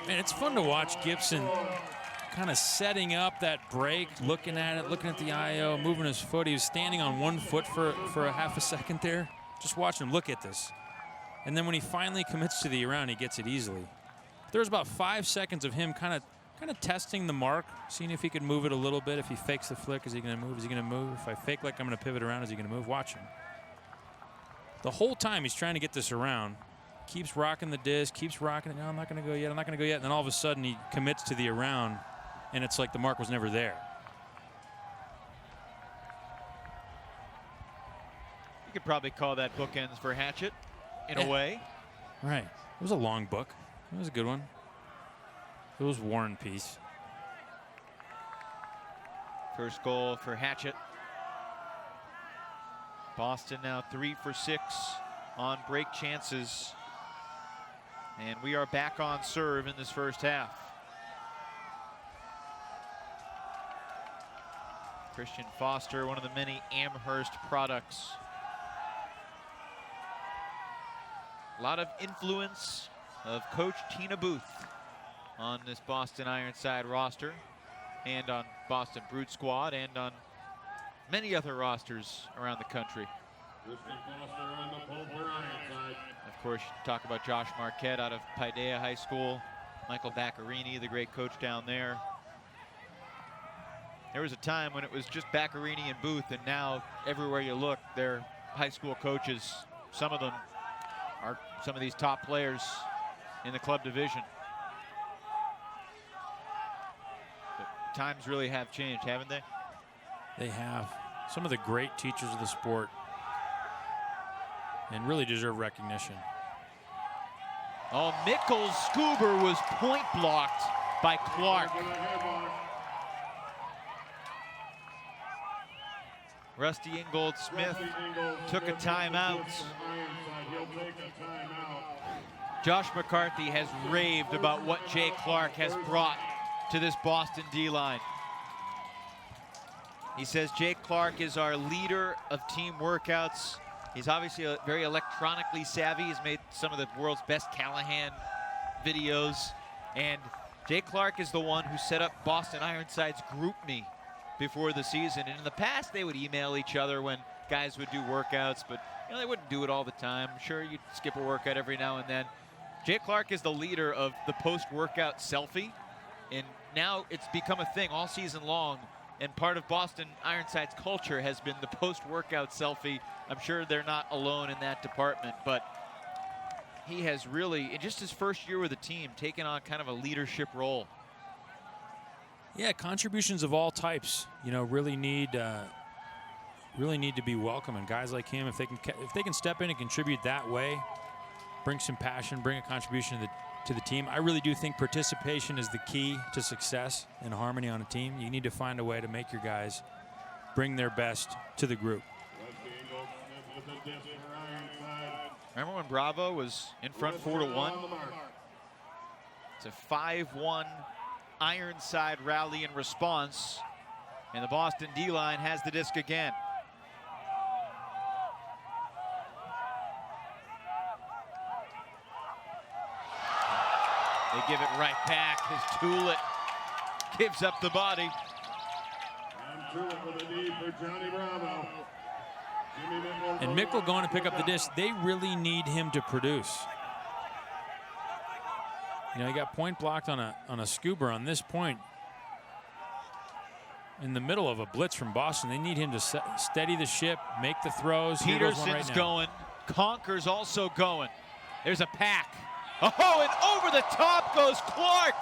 Man, it's fun to watch Gibson kind of setting up that break, looking at it, looking at the IO, moving his foot. He was standing on one foot for a half a second there. Just watch him look at this. And then when he finally commits to the around, he gets it easily. There's about 5 seconds of him kind of testing the mark, seeing if he could move it a little bit. If he fakes the flick, is he going to move? Is he going to move? If I fake like I'm going to pivot around, is he going to move? Watch him. The whole time he's trying to get this around. Keeps rocking the disc, keeps rocking it. No, I'm not going to go yet. I'm not going to go yet. And then all of a sudden he commits to the around, and it's like the mark was never there. You could probably call that bookends for Hatchet, in a way. Right. It was a long book. It was a good one. It was War and Peace. First goal for Hatchet. Boston now 3 for 6 on break chances. And we are back on serve in this first half. Christian Foster, one of the many Amherst products. A lot of influence of Coach Tina Booth on this Boston Ironside roster, and on Boston Brute Squad, and on many other rosters around the country. Of course, you talk about Josh Marquette out of Paideia High School, Michael Baccarini, the great coach down there. There was a time when it was just Baccarini and Booth, and now everywhere you look, they're high school coaches. Some of them are some of these top players in the club division. But times really have changed, haven't they? They have. Some of the great teachers of the sport, and really deserve recognition. Oh, Mickles' Scuba was point blocked by Clark. Rusty Ingold Smith took a timeout. Josh McCarthy has raved about what Jay Clark has brought to this Boston D-line. He says Jay Clark is our leader of team workouts. He's obviously very electronically savvy. He's made some of the world's best Callahan videos. And Jay Clark is the one who set up Boston Ironside's GroupMe before the season. And in the past, they would email each other when guys would do workouts, but they wouldn't do it all the time. Sure, you'd skip a workout every now and then. Jay Clark is the leader of the post-workout selfie, and now it's become a thing all season long. And part of Boston Ironside's culture has been the post-workout selfie. I'm sure they're not alone in that department, but he has really, in just his first year with the team, taken on kind of a leadership role. Yeah, contributions of all types, really need to be welcome. And guys like him, if they can step in and contribute that way, bring some passion, bring a contribution to the team. I really do think participation is the key to success and harmony on a team. You need to find a way to make your guys bring their best to the group. Remember when Bravo was in front 4-1? It's a 5-1 Ironside rally in response, and the Boston D-line has the disc again. They give it right back as Tullett gives up the body. And Mickle going to pick up the disc. They really need him to produce. You know, he got point blocked on a scuba on this point. In the middle of a blitz from Boston, they need him to steady the ship, make the throws. Peterson's going. Conker's also going. There's a pack. Oh, and over the top goes Clark.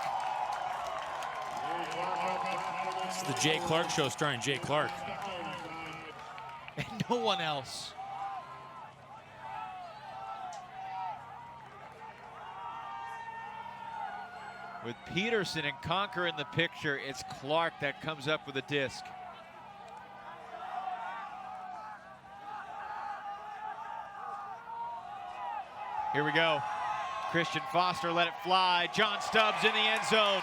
This is the Jay Clark show starring Jay Clark. And no one else. With Peterson and Conker in the picture, it's Clark that comes up with a disc. Here we go. Christian Foster let it fly. John Stubbs in the end zone.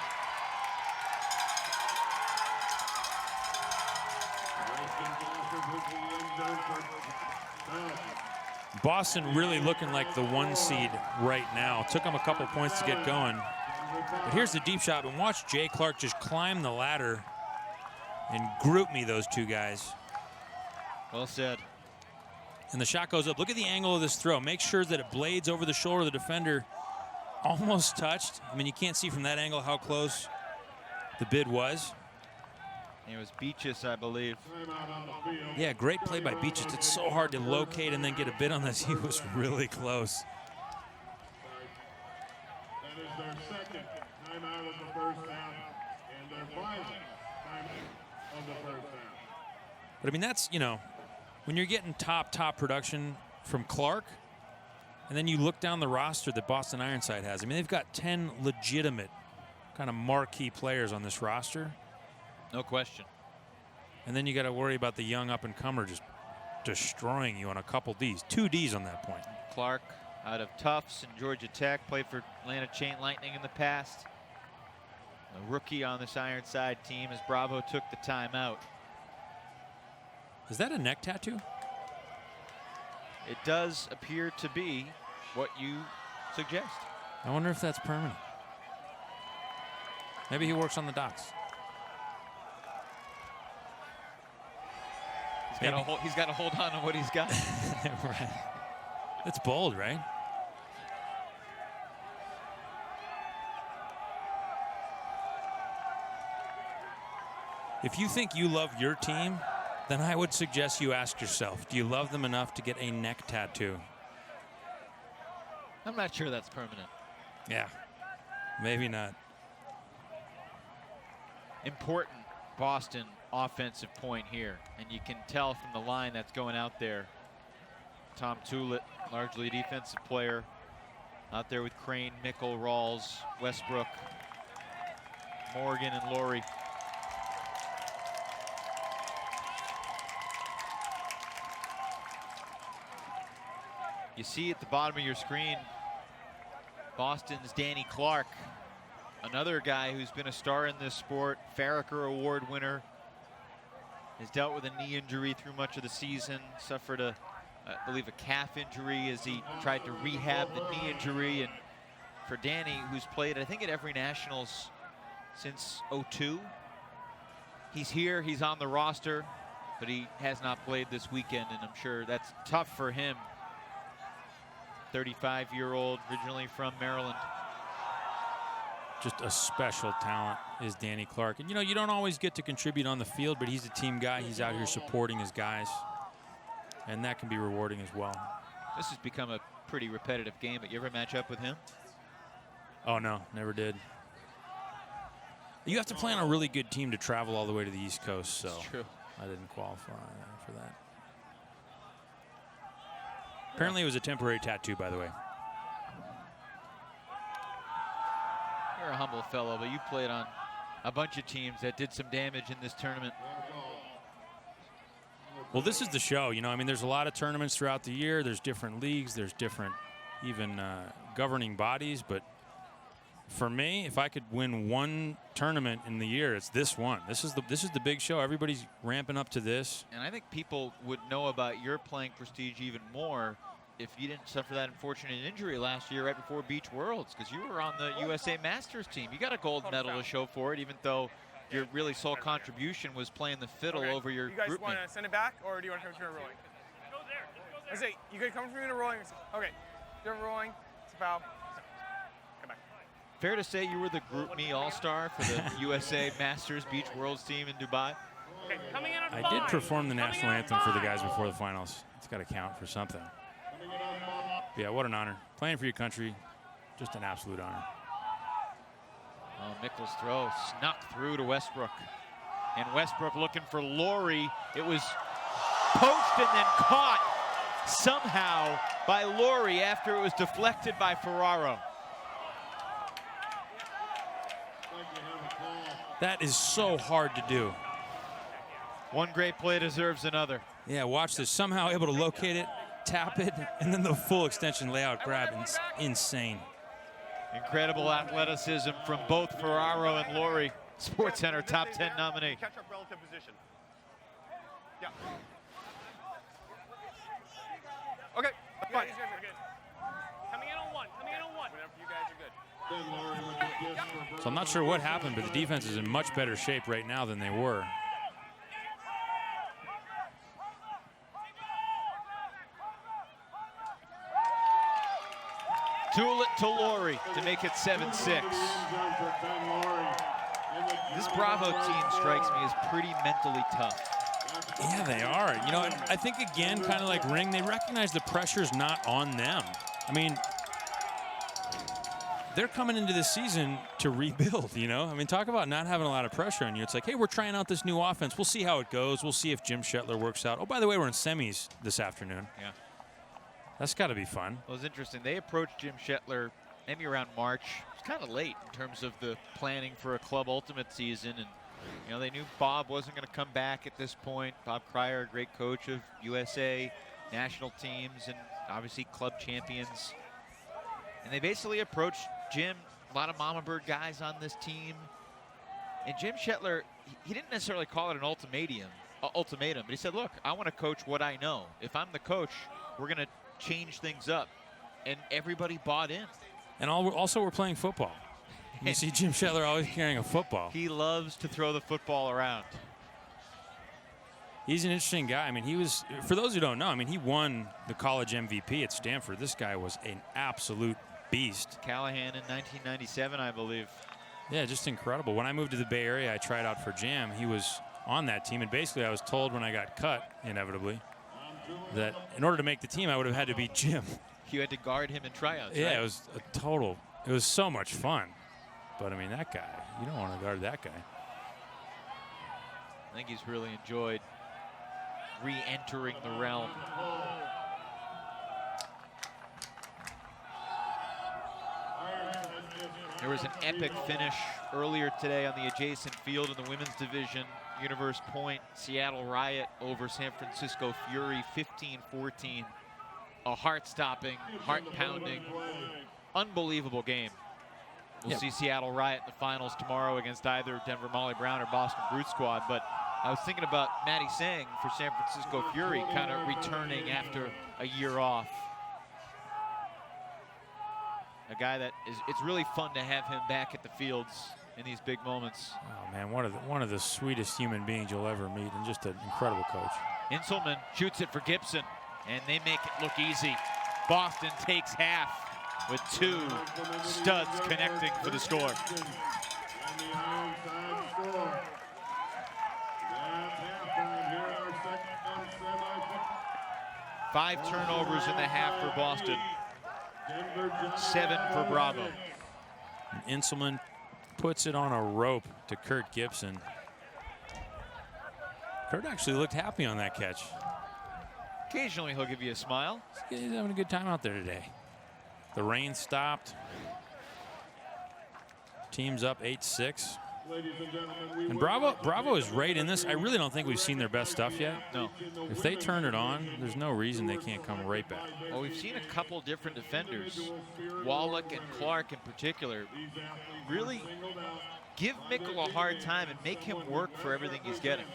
Boston really looking like the 1 seed right now. Took them a couple points to get going. But here's the deep shot, and watch Jay Clark just climb the ladder and group me those two guys. Well said. And the shot goes up. Look at the angle of this throw. Make sure that it blades over the shoulder of the defender. Almost touched. I mean, you can't see from that angle how close the bid was. It was Beaches, I believe. Yeah, great play by Beaches. It's so hard to locate and then get a bid on this. He was really close. That is their second timeout of the first half and their final timeout of the first half. But I mean, that's, you know, when you're getting top production from Clark, and then you look down the roster that Boston Ironside has. I mean, they've got 10 legitimate kind of marquee players on this roster. No question. And then you got to worry about the young up-and-comer just destroying you on a couple Ds. 2 Ds on that point. Clark out of Tufts and Georgia Tech, played for Atlanta Chain Lightning in the past. A rookie on this Ironside team as Bravo took the timeout. Is that a neck tattoo? It does appear to be what you suggest. I wonder if that's permanent. Maybe he works on the docks. He's got to hold on to what he's got. Right. That's bold, right? If you think you love your team, then I would suggest you ask yourself, do you love them enough to get a neck tattoo? I'm not sure that's permanent. Yeah, maybe not. Important Boston offensive point here, and you can tell from the line that's going out there. Tom Tullett, largely a defensive player, out there with Crane, Mickle, Rawls, Westbrook, Morgan, and Laurie. You see at the bottom of your screen, Boston's Danny Clark, another guy who's been a star in this sport, Farraker Award winner, has dealt with a knee injury through much of the season, suffered I believe a calf injury as he tried to rehab the knee injury. And for Danny, who's played, I think, at every Nationals since '02, he's here, he's on the roster, but he has not played this weekend, and I'm sure that's tough for him. 35-year-old, originally from Maryland. Just a special talent is Danny Clark. And, you know, you don't always get to contribute on the field, but he's a team guy. He's out here supporting his guys, and that can be rewarding as well. This has become a pretty repetitive game, but you ever match up with him? Oh, no, never did. You have to play on a really good team to travel all the way to the East Coast, so That's true. I didn't qualify for that. Apparently it was a temporary tattoo, by the way. you're a humble fellow, but you played on a bunch of teams that did some damage in this tournament. Well, this is the show, you know. I mean, there's a lot of tournaments throughout the year. There's different leagues. There's different even governing bodies. But for me, if I could win one tournament in the year, it's this one. This is the big show. Everybody's ramping up to this. And I think people would know about your playing prestige even more if you didn't suffer that unfortunate injury last year right before Beach Worlds, because you were on the USA Masters team. You got a gold medal to show for it, even though your really sole contribution was playing the fiddle over your You guys group want mate. to send it back, or do you want to come to a rolling? Go there. I say, you guys come from me to rolling. Okay, you're rolling. It's a foul. Come back. Fair to say you were the Group Me All-Star for the USA Masters Beach Worlds team in Dubai? Okay, coming in on I 5. did perform the Coming national in on anthem for the 5. guys before the finals. It's got to count for something. Yeah, what an honor. Playing for your country, just an absolute honor. Oh, Mickles' throw snuck through to Westbrook. And Westbrook looking for Laurie. It was poached and then caught somehow by Laurie after it was deflected by Ferraro. That is so hard to do. One great play deserves another. Yeah, watch this. Somehow able to locate it, tap it, and then the full extension layout grab. It's insane. Incredible athleticism from both Ferraro and Laurie. Sports Center top 10 nominee. Catch up relative position. Yeah. Okay, that's fine. We're good. Coming in on 1. Coming in on 1. Whenever you guys are good. So I'm not sure what happened, but the defense is in much better shape right now than they were. Tulip to Laurie to make it 7-6. This Bravo team strikes me as pretty mentally tough. Yeah, they are. You know, I think, again, kind of like Ring, they recognize the pressure's not on them. I mean, they're coming into this season to rebuild, you know? I mean, talk about not having a lot of pressure on you. It's like, hey, we're trying out this new offense. We'll see how it goes. We'll see if Jim Shetler works out. Oh, by the way, we're in semis this afternoon. Yeah. That's got to be fun. Well, it was interesting. They approached Jim Shetler maybe around March. It's kind of late in terms of the planning for a club ultimate season. And, you know, they knew Bob wasn't going to come back at this point. Bob Cryer, a great coach of USA national teams and obviously club champions. And they basically approached Jim, a lot of Mama Bird guys on this team. And Jim Shetler, he didn't necessarily call it an ultimatum, but he said, look, I want to coach what I know. If I'm the coach, we're going to change things up. And everybody bought in. And also, we're playing football. You see Jim Shetler always carrying a football. He loves to throw the football around. He's an interesting guy. I mean, he was, for those who don't know, I mean, he won the college MVP at Stanford. This guy was an absolute beast. Callahan in 1997, I believe. Yeah, just incredible. When I moved to the Bay Area, I tried out for Jam. He was on that team, and basically I was told when I got cut, inevitably, that in order to make the team, I would have had to beat Jim. You had to guard him in tryouts, Yeah, right? it was a total, it was so much fun. But, I mean, that guy, you don't want to guard that guy. I think he's really enjoyed re-entering the realm. There was an epic finish earlier today on the adjacent field in the women's division. Universe Point, Seattle Riot over San Francisco Fury, 15-14. A heart-stopping, heart-pounding, unbelievable game. We'll see Seattle Riot in the finals tomorrow against either Denver Molly Brown or Boston Brute Squad. But I was thinking about Matty Sang for San Francisco Fury, kind of returning after a year off. A guy that it's really fun to have him back at the fields in these big moments. Oh, man, one of the sweetest human beings you'll ever meet, and just an incredible coach. Inselman shoots it for Gibson, and they make it look easy. Boston takes half with two studs connecting for the score. And the Ironside score. That's halftime here in our second semifinal. 5 turnovers in the half for Boston. 7 for Bravo. And Inselman puts it on a rope to Kurt Gibson. Kurt actually looked happy on that catch. Occasionally he'll give you a smile. He's having a good time out there today. The rain stopped. Team's up 8-6. Ladies and gentlemen, And Bravo is right in this. I really don't think we've seen their best stuff yet. No. If they turn it on, there's no reason they can't come right back. Well, we've seen a couple different defenders, Wallach and Clark in particular, really give Mickle a hard time and make him work for everything he's getting.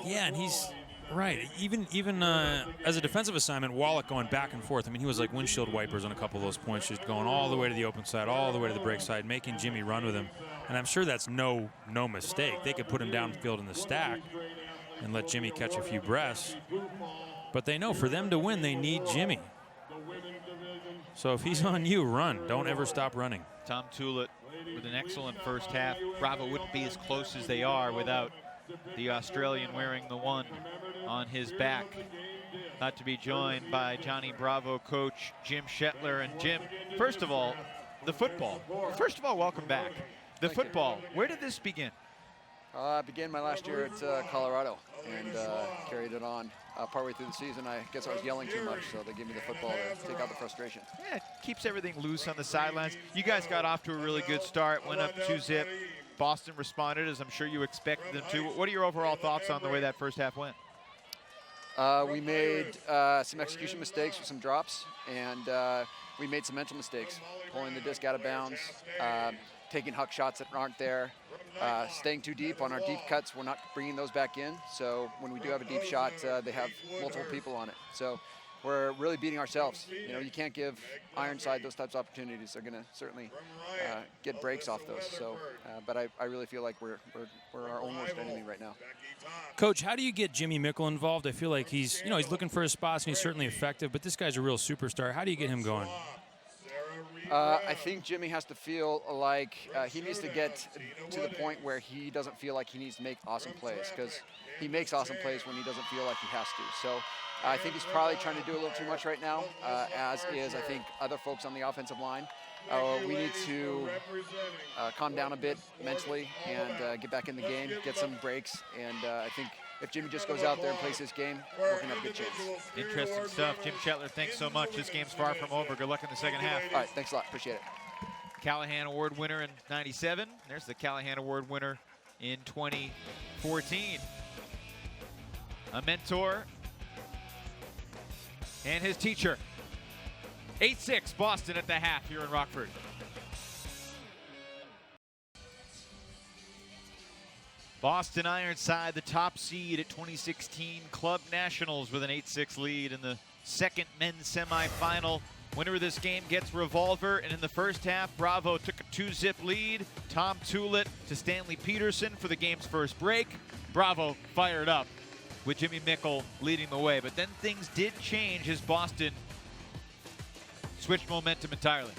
Yeah, and he's right. Even as a defensive assignment, Wallach going back and forth. I mean, he was like windshield wipers on a couple of those points, just going all the way to the open side, all the way to the break side, making Jimmy run with him. And I'm sure that's no mistake. They could put him downfield in the stack and let Jimmy catch a few breaths. But they know for them to win, they need Jimmy. So if he's on you, run. Don't ever stop running. Tom Tullett with an excellent first half. Bravo wouldn't be as close as they are without the Australian wearing the 1 on his back. Not to be joined by Johnny Bravo coach Jim Shetler. And Jim, first of all, the football. First of all, welcome back. The football, where did this begin? I began my last year at Colorado and carried it on. Partway through the season, I guess I was yelling too much, so they gave me the football to take out the frustration. Yeah, it keeps everything loose on the sidelines. You guys got off to a really good start, went up 2-zip. Boston responded, as I'm sure you expected them to. What are your overall thoughts on the way that first half went? We made some execution mistakes with some drops, and we made some mental mistakes, pulling the disc out of bounds, taking huck shots that aren't there, staying too deep on our deep cuts. We're not bringing those back in. So when we do have a deep shot, they have multiple people on it. So we're really beating ourselves. You know, you can't give Ironside those types of opportunities. They're going to certainly get breaks off those. So, but I really feel like we're our own worst enemy right now. Coach, how do you get Jimmy Mickle involved? I feel like he's looking for his spots and he's certainly effective, but this guy's a real superstar. How do you get him going? I think Jimmy has to feel like he needs to get to the point where he doesn't feel like he needs to make awesome plays, because he makes awesome plays when he doesn't feel like he has to. So I think he's probably trying to do a little too much right now, as is, I think, other folks on the offensive line. We need to calm down a bit mentally and get back in the game, get some breaks, and I think if Jimmy just goes out there and plays his game, we're going to have a good chance. Interesting stuff. Jim Shetler, thanks so much. This game's far from over. Good luck in the second half. All right, thanks a lot. Appreciate it. Callahan Award winner in '97. There's the Callahan Award winner in 2014. A mentor and his teacher. 8-6 Boston at the half here in Rockford. Boston Ironside, the top seed at 2016 Club Nationals with an 8-6 lead in the second men's semifinal. Winner of this game gets revolver, and in the first half, Bravo took a 2-zip lead. Tom Tullett to Stanley Peterson for the game's first break. Bravo fired up with Jimmy Mickle leading the way, but then things did change as Boston switched momentum entirely.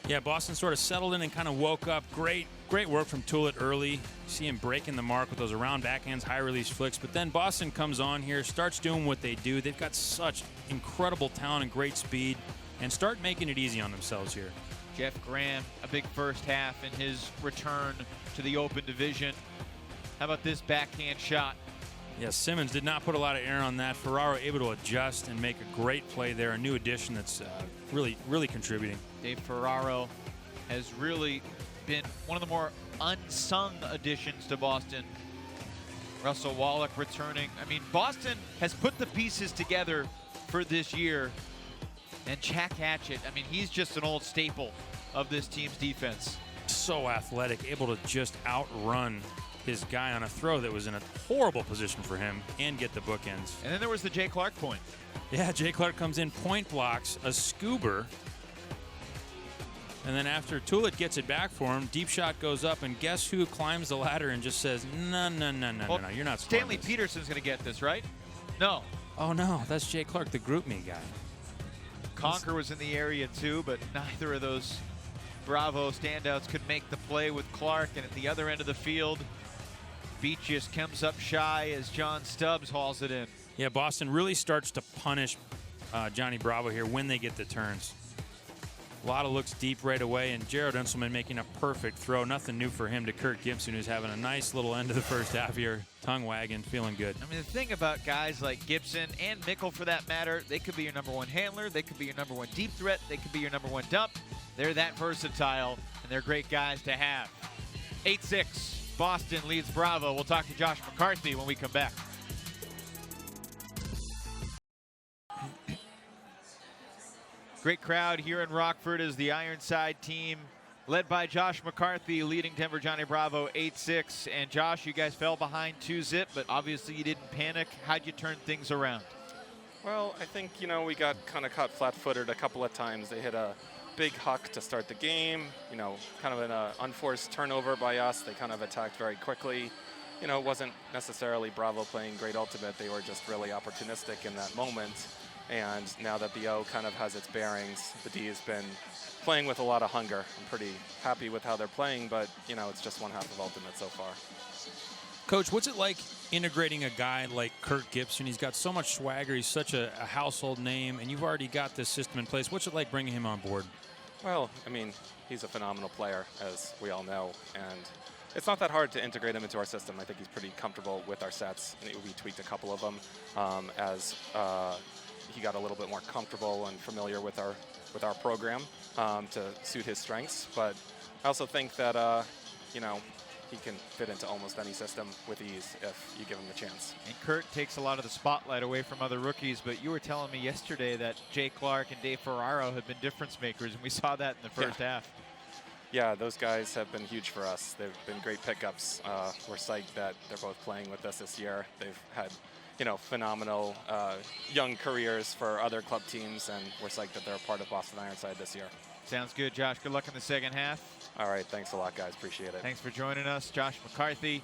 Yeah, Boston sort of settled in and kind of woke up. Great work from Tullett early. See him breaking the mark with those around backhands, high release flicks. But then Boston comes on here, starts doing what they do. They've got such incredible talent and great speed, and start making it easy on themselves here. Jeff Graham, a big first half in his return to the open division. How about this backhand shot? Yeah, Simmons did not put a lot of air on that. Ferraro able to adjust and make a great play there. A new addition that's really contributing. Dave Ferraro has really been one of the more unsung additions to Boston. Russell Wallach returning. I mean, Boston has put the pieces together for this year. And Jack Hatchett, I mean, he's just an old staple of this team's defense. So athletic, able to just outrun his guy on a throw that was in a horrible position for him and get the bookends. And then there was the Jay Clark point. Yeah, Jay Clark comes in, point blocks, a scuba. And then after Tullett gets it back for him, deep shot goes up, and guess who climbs the ladder and just says, no, you're not Stanley Peterson's going to get this, right? No. Oh, no, that's Jay Clark, the group me guy. Conker was in the area too, but neither of those Bravo standouts could make the play with Clark. And at the other end of the field, Beaches comes up shy as John Stubbs hauls it in. Yeah, Boston really starts to punish Johnny Bravo here when they get the turns. A lot of looks deep right away, and Jared Unselman making a perfect throw. Nothing new for him to Kurt Gibson, who's having a nice little end of the first half here. Tongue wagging, feeling good. I mean, the thing about guys like Gibson and Mickle, for that matter, they could be your number one handler. They could be your number one deep threat. They could be your number one dump. They're that versatile, and they're great guys to have. 8-6. Boston leads Bravo. We'll talk to Josh McCarthy when we come back. Great crowd here in Rockford as the Ironside team, led by Josh McCarthy, leading Denver Johnny Bravo 8-6. And Josh, you guys fell behind 2-zip, but obviously you didn't panic. How'd you turn things around? Well, I think, we got kind of caught flat-footed a couple of times. They hit a big huck to start the game, kind of an unforced turnover by us. They kind of attacked very quickly. It wasn't necessarily Bravo playing great ultimate. They were just really opportunistic in that moment. And now that the O kind of has its bearings, the D has been playing with a lot of hunger. I'm pretty happy with how they're playing, but, it's just one half of ultimate so far. Coach, what's it like integrating a guy like Kirk Gibson? He's got so much swagger. He's such a household name, and you've already got this system in place. What's it like bringing him on board? Well, he's a phenomenal player, as we all know, and it's not that hard to integrate him into our system. I think he's pretty comfortable with our sets. We tweaked a couple of them as he got a little bit more comfortable and familiar with our program to suit his strengths. But I also think that he can fit into almost any system with ease if you give him the chance. And Kurt takes a lot of the spotlight away from other rookies, but you were telling me yesterday that Jay Clark and Dave Ferraro have been difference makers, and we saw that in the first half. Yeah, those guys have been huge for us. They've been great pickups. We're psyched that they're both playing with us this year. They've had phenomenal young careers for other club teams, and we're psyched that they're a part of Boston Ironside this year. Sounds good, Josh. Good luck in the second half. All right, thanks a lot, guys. Appreciate it. Thanks for joining us. Josh McCarthy,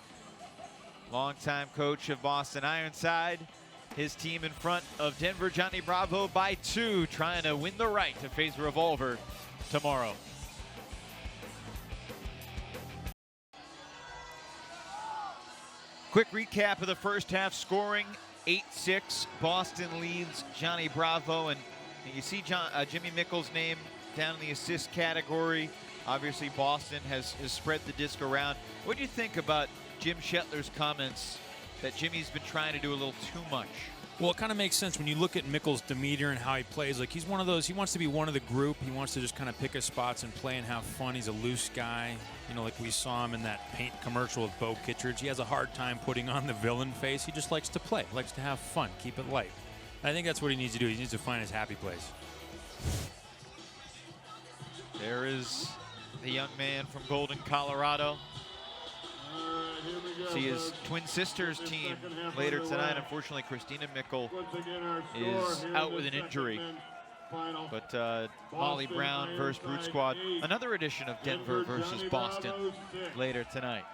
longtime coach of Boston Ironside. His team in front of Denver Johnny Bravo by 2, trying to win the right to face Revolver tomorrow. Quick recap of the first half scoring. 8-6. Boston leads Johnny Bravo. And you see Jimmy Mickle's name down in the assist category. Obviously, Boston has spread the disc around. What do you think about Jim Shetler's comments that Jimmy's been trying to do a little too much? Well, it kind of makes sense when you look at Mickle's demeanor and how he plays. Like, he's one of those, he wants to be one of the group. He wants to just kind of pick his spots and play and have fun. He's a loose guy. Like we saw him in that paint commercial with Bo Kittredge. He has a hard time putting on the villain face. He just likes to play, likes to have fun, keep it light. And I think that's what he needs to do. He needs to find his happy place. There is the young man from Golden, Colorado. See his twin sister's team later tonight. Unfortunately, Christina Mickle is out with an injury. But Molly Brown versus Brute Squad. Another edition of Denver versus Boston later tonight.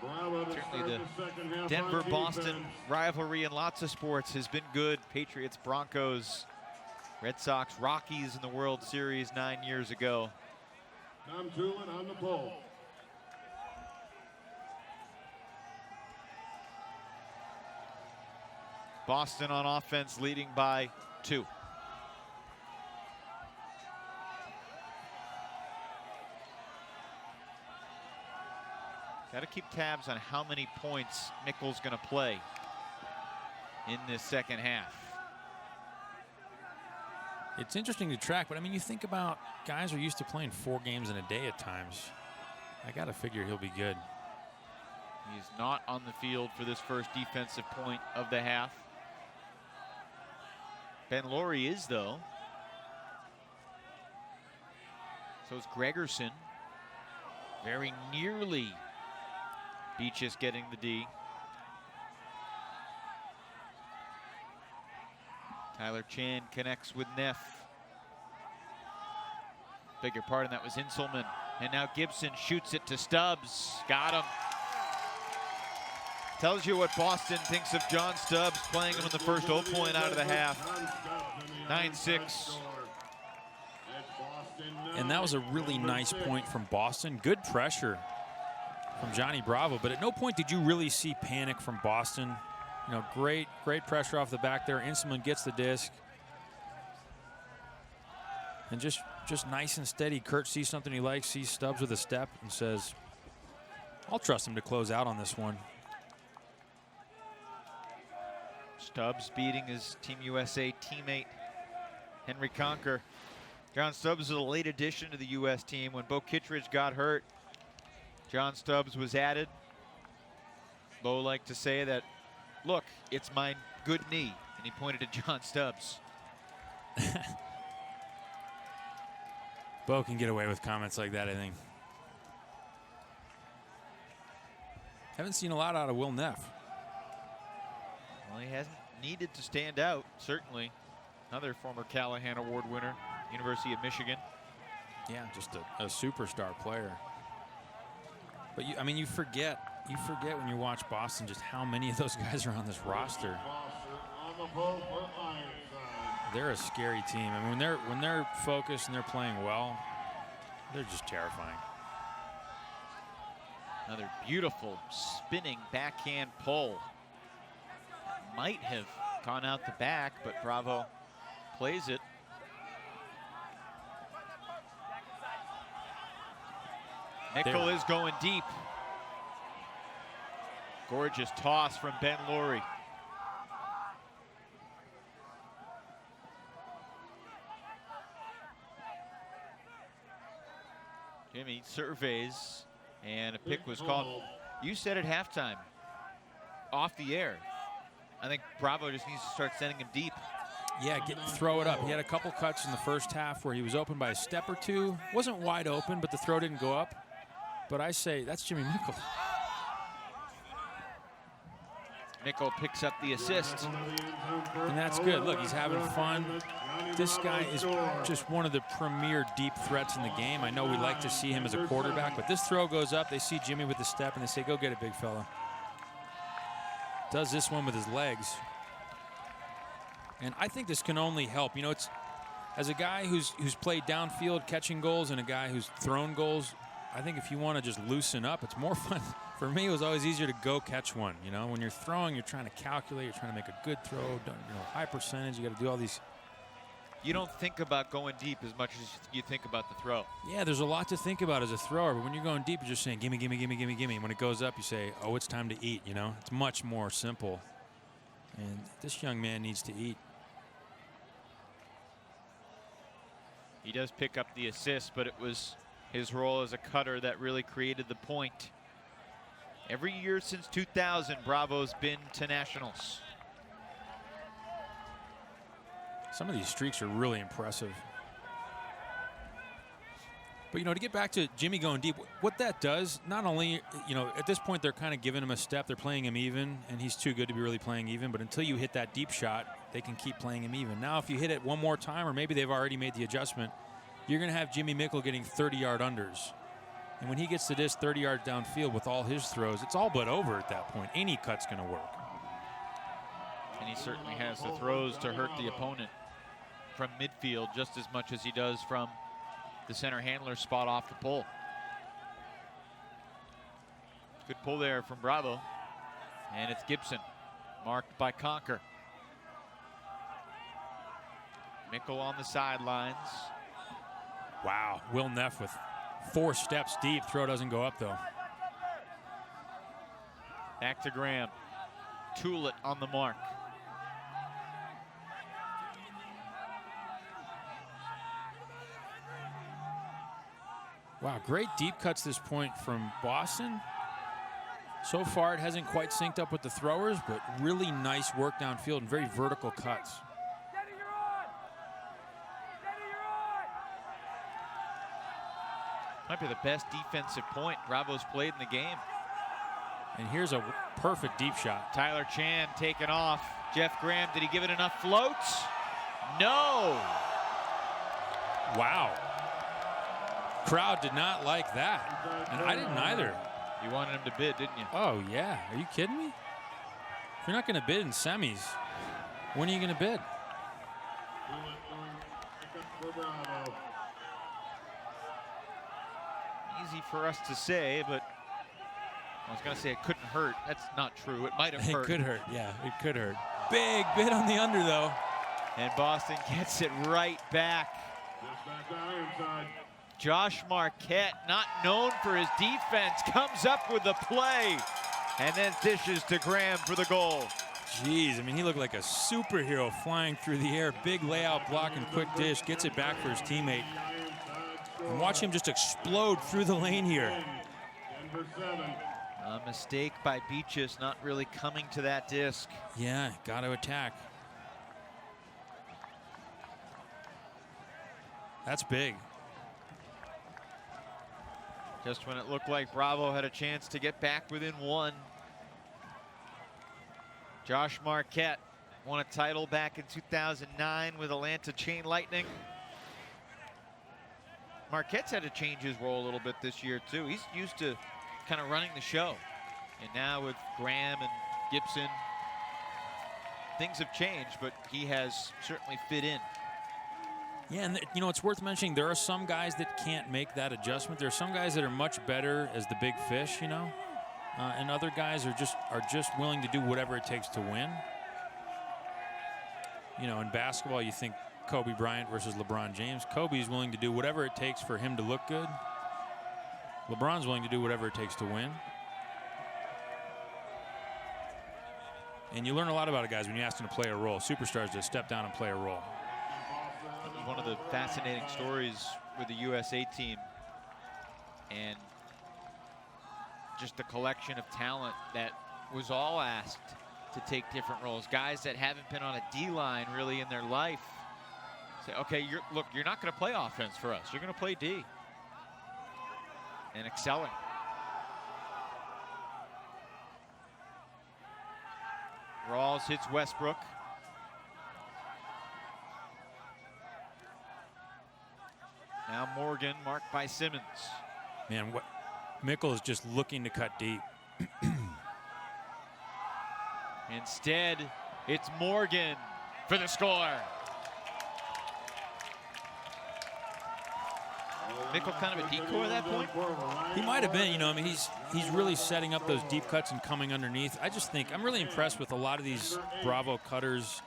Certainly the Denver-Boston rivalry in lots of sports has been good. Patriots, Broncos, Red Sox, Rockies in the World Series 9 years ago. Tom Tulin on the pole. Boston on offense leading by 2. Got to keep tabs on how many points Mickle's going to play in this second half. It's interesting to track, but you think about guys are used to playing 4 games in a day at times. I got to figure he'll be good. He's not on the field for this first defensive point of the half. Ben Laurie is, though. So is Gregerson. Very nearly Beaches getting the D. Tyler Chan connects with Neff. Bigger part of that was Inselman. And now Gibson shoots it to Stubbs. Got him. Tells you what Boston thinks of John Stubbs, playing him in the first 0 point out of the half. 9-6. And that was a really nice point from Boston. Good pressure from Johnny Bravo, but at no point did you really see panic from Boston. Great pressure off the back there. Inselman gets the disc. And just nice and steady. Kurt sees something he likes, sees Stubbs with a step, and says, I'll trust him to close out on this one. Stubbs beating his Team USA teammate, Henry Conker. John Stubbs is a late addition to the U.S. team. When Bo Kittredge got hurt, John Stubbs was added. Bo liked to say that, look, it's my good knee. And he pointed to John Stubbs. Bo can get away with comments like that, I think. Haven't seen a lot out of Will Neff. Well, he hasn't needed to stand out, certainly. Another former Callahan Award winner, University of Michigan. Yeah, just a superstar player. But I mean, you forget when you watch Boston just how many of those guys are on this roster. They're a scary team. I mean, when they're focused and they're playing well, they're just terrifying. Another beautiful spinning backhand pull. Might have gone out the back, but Bravo plays it. Nickel is going deep. Gorgeous toss from Ben Laurie. Jimmy surveys, and a pick was called. You said at halftime, off the air, I think Bravo just needs to start sending him deep. Yeah, throw it up. He had a couple cuts in the first half where he was open by a step or two. Wasn't wide open, but the throw didn't go up. But I say, that's Jimmy Nickel. Nickel picks up the assist. And that's good. Look, he's having fun. This guy is just one of the premier deep threats in the game. I know we like to see him as a quarterback, but this throw goes up. They see Jimmy with the step, and they say, go get it, big fella. Does this one with his legs. And I think this can only help. You know, it's as a guy who's played downfield catching goals and a guy who's thrown goals, I think if you want to just loosen up, it's more fun. For me, it was always easier to go catch one. You know, when you're throwing, you're trying to calculate, you're trying to make a good throw, high percentage. You got to do all these. You don't think about going deep as much as you think about the throw. Yeah, there's a lot to think about as a thrower, but when you're going deep, you're just saying, gimme, gimme, gimme, gimme, gimme. When it goes up, you say, oh, it's time to eat, you know? It's much more simple. And this young man needs to eat. He does pick up the assist, but it was his role as a cutter that really created the point. Every year since 2000, Bravo's been to nationals. Some of these streaks are really impressive. But, you know, to get back to Jimmy going deep, what that does, not only, you know, at this point they're kind of giving him a step. They're playing him even, and he's too good to be really playing even. But until you hit that deep shot, they can keep playing him even. Now, if you hit it one more time, or maybe they've already made the adjustment, you're going to have Jimmy Mickle getting 30-yard unders. And when he gets to this 30 yards downfield with all his throws, it's all but over at that point. Any cut's going to work. And he certainly has the throws to hurt the opponent from midfield just as much as he does from the center handler spot off the pull. Good pull there from Bravo. And it's Gibson, marked by Conker. Mickle on the sidelines. Wow, Will Neff with 4 steps deep. Throw doesn't go up, though. Back to Graham. Tullett on the mark. Wow, great deep cuts this point from Boston. So far, it hasn't quite synced up with the throwers, but really nice work downfield and very vertical cuts. Might be the best defensive point Bravo's played in the game. And here's a perfect deep shot. Tyler Chan taken off. Jeff Graham, did he give it enough floats? No. Wow. Crowd did not like that. And I didn't either. You wanted him to bid, didn't you? Oh, yeah. Are you kidding me? If you're not going to bid in semis, when are you going to bid? Easy for us to say, but I was going to say it couldn't hurt. That's not true. It might have hurt. It could hurt, yeah. It could hurt. Big bid on the under, though. And Boston gets it right back. Josh Marquette, not known for his defense, comes up with the play and then dishes to Graham for the goal. Jeez, I mean, he looked like a superhero flying through the air. Big layout block and quick dish. Gets it back for his teammate. And watch him just explode through the lane here. Number 7. A mistake by Beaches, not really coming to that disc. Yeah, got to attack. That's big. Just when it looked like Bravo had a chance to get back within one. Josh Marquette won a title back in 2009 with Atlanta Chain Lightning. Marquette's had to change his role a little bit this year too. He's used to kind of running the show. And now with Graham and Gibson, things have changed, but he has certainly fit in. Yeah, and you know, it's worth mentioning there are some guys that can't make that adjustment. There are some guys that are much better as the big fish, you know, and other guys are just willing to do whatever it takes to win. You know, in basketball, you think Kobe Bryant versus LeBron James. Kobe's willing to do whatever it takes for him to look good. LeBron's willing to do whatever it takes to win. And you learn a lot about a guys when you ask them to play a role. Superstars just step down and play a role. One of the fascinating stories with the USA team and just the collection of talent that was all asked to take different roles. Guys that haven't been on a D-line really in their life say, okay, look, you're not going to play offense for us. You're going to play D. And excelling. Rawls hits Westbrook. Now Morgan, marked by Simmons. Man, what Mickle is just looking to cut deep. Instead, it's Morgan for the score. Mickle kind of a decoy at that point? He might have been, you know, I mean, he's really setting up those deep cuts and coming underneath. I just think I'm really impressed with a lot of these Bravo cutters,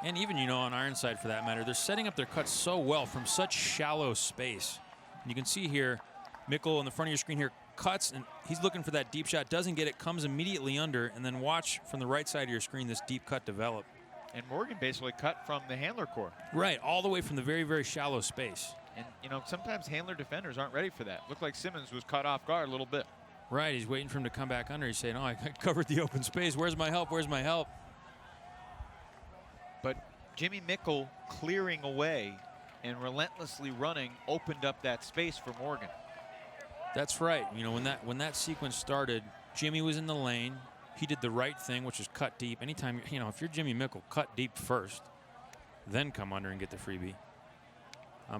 and even, you know, on Ironside for that matter. They're setting up their cuts so well from such shallow space. And you can see here, Mickle in the front of your screen here cuts, and he's looking for that deep shot, doesn't get it, comes immediately under, and then watch from the right side of your screen this deep cut develop. And Morgan basically cut from the handler core. Right, all the way from the very, very shallow space. And, you know, sometimes handler defenders aren't ready for that. Looked like Simmons was caught off guard a little bit. Right, he's waiting for him to come back under. He's saying, oh, I covered the open space. Where's my help? Where's my help? But Jimmy Mickle clearing away and relentlessly running opened up that space for Morgan. That's right. You know, when that sequence started, Jimmy was in the lane. He did the right thing, which is cut deep. Anytime, you know, if you're Jimmy Mickle, cut deep first, then come under and get the freebie.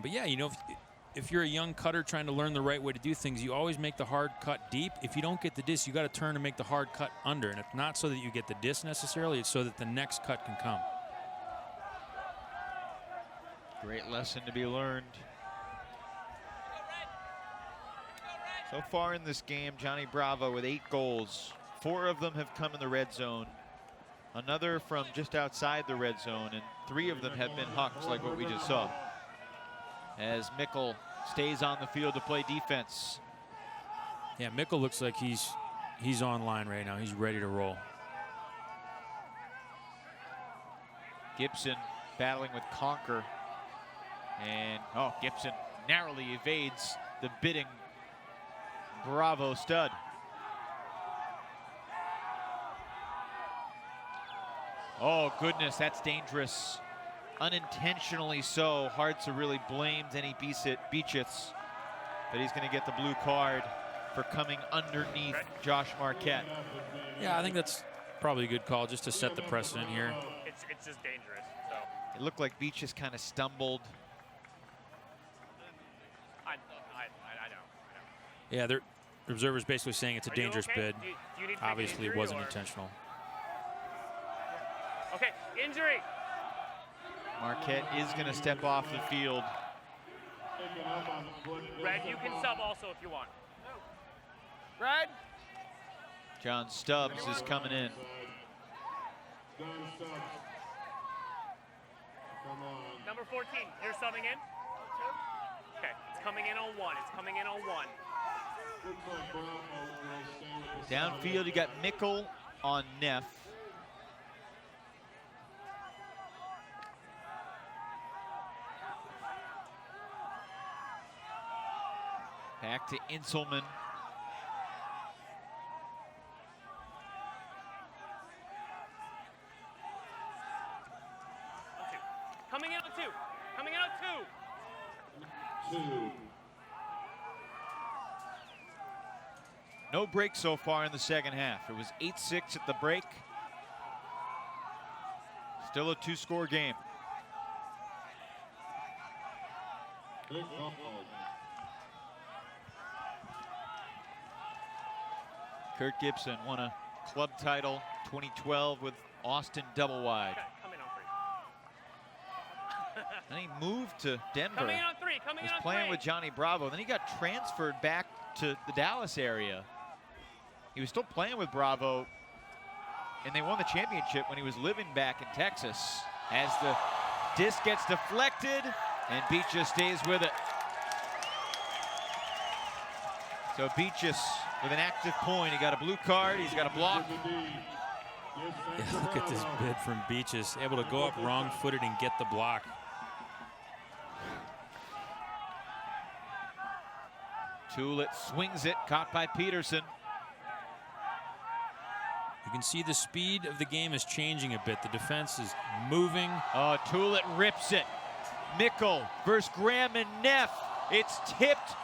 But yeah, you know, if you're a young cutter trying to learn the right way to do things, you always make the hard cut deep. If you don't get the disc, you got to turn and make the hard cut under. And it's not so that you get the disc necessarily, it's so that the next cut can come. Great lesson to be learned. So far in this game, Johnny Bravo with 8 goals. 4 of them have come in the red zone. Another from just outside the red zone, and 3 of them have been hucks like what we just saw. As Mickle stays on the field to play defense. Yeah, Mickle looks like he's online right now. He's ready to roll. Gibson battling with Conker. And, oh, Gibson narrowly evades the bidding Bravo stud. Oh, goodness, that's dangerous. Unintentionally so. Hard to really blame Denny Beaches. But he's going to get the blue card for coming underneath Josh Marquette. Yeah, I think that's probably a good call just to set the precedent here. It's just dangerous. So It looked like Beaches kind of stumbled. I know. Yeah, the observer's basically saying it's a dangerous bid. Do you need to take an Obviously, it injury, wasn't or? intentional. Okay, injury. Marquette is going to step off the field. Red, you can sub also if you want. Red? John Stubbs is coming in. John Stubbs. Come on. Number 14, you're subbing in? Okay, it's coming in on 1. It's coming in on 1. Looks like Bravo will stay with the Downfield, you got Mickle on Neff. Back to Inselman. No break so far in the second half. It was 8-6 at the break. Still a 2-score game. Kurt Gibson won a club title 2012 with Austin double wide. Okay, come in on 3. Then he moved to Denver. Coming in on 3. Coming in Was on playing 3. with Johnny Bravo. Then he got transferred back to the Dallas area. He was still playing with Bravo, and they won the championship when he was living back in Texas. As the disc gets deflected, and Beaches stays with it. So Beaches with an active point. He got a blue card. He's got a block. Yeah, look at this bid from Beaches, able to go up wrong-footed and get the block. Tulit swings it, caught by Peterson. You can see the speed of the game is changing a bit. The defense is moving. Oh, Tulit rips it. Mickle versus Graham and Neff. It's tipped.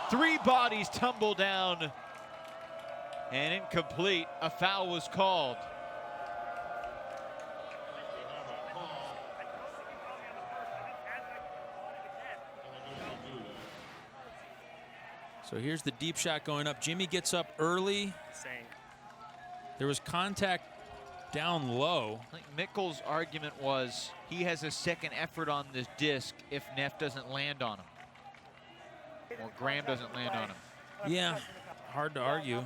3 bodies tumble down. And incomplete. A foul was called. So here's the deep shot going up. Jimmy gets up early. Insane. There was contact down low. I think Mickle's argument was he has a second effort on this disc if Neff doesn't land on him. Or Graham doesn't land on him. Yeah, hard to argue.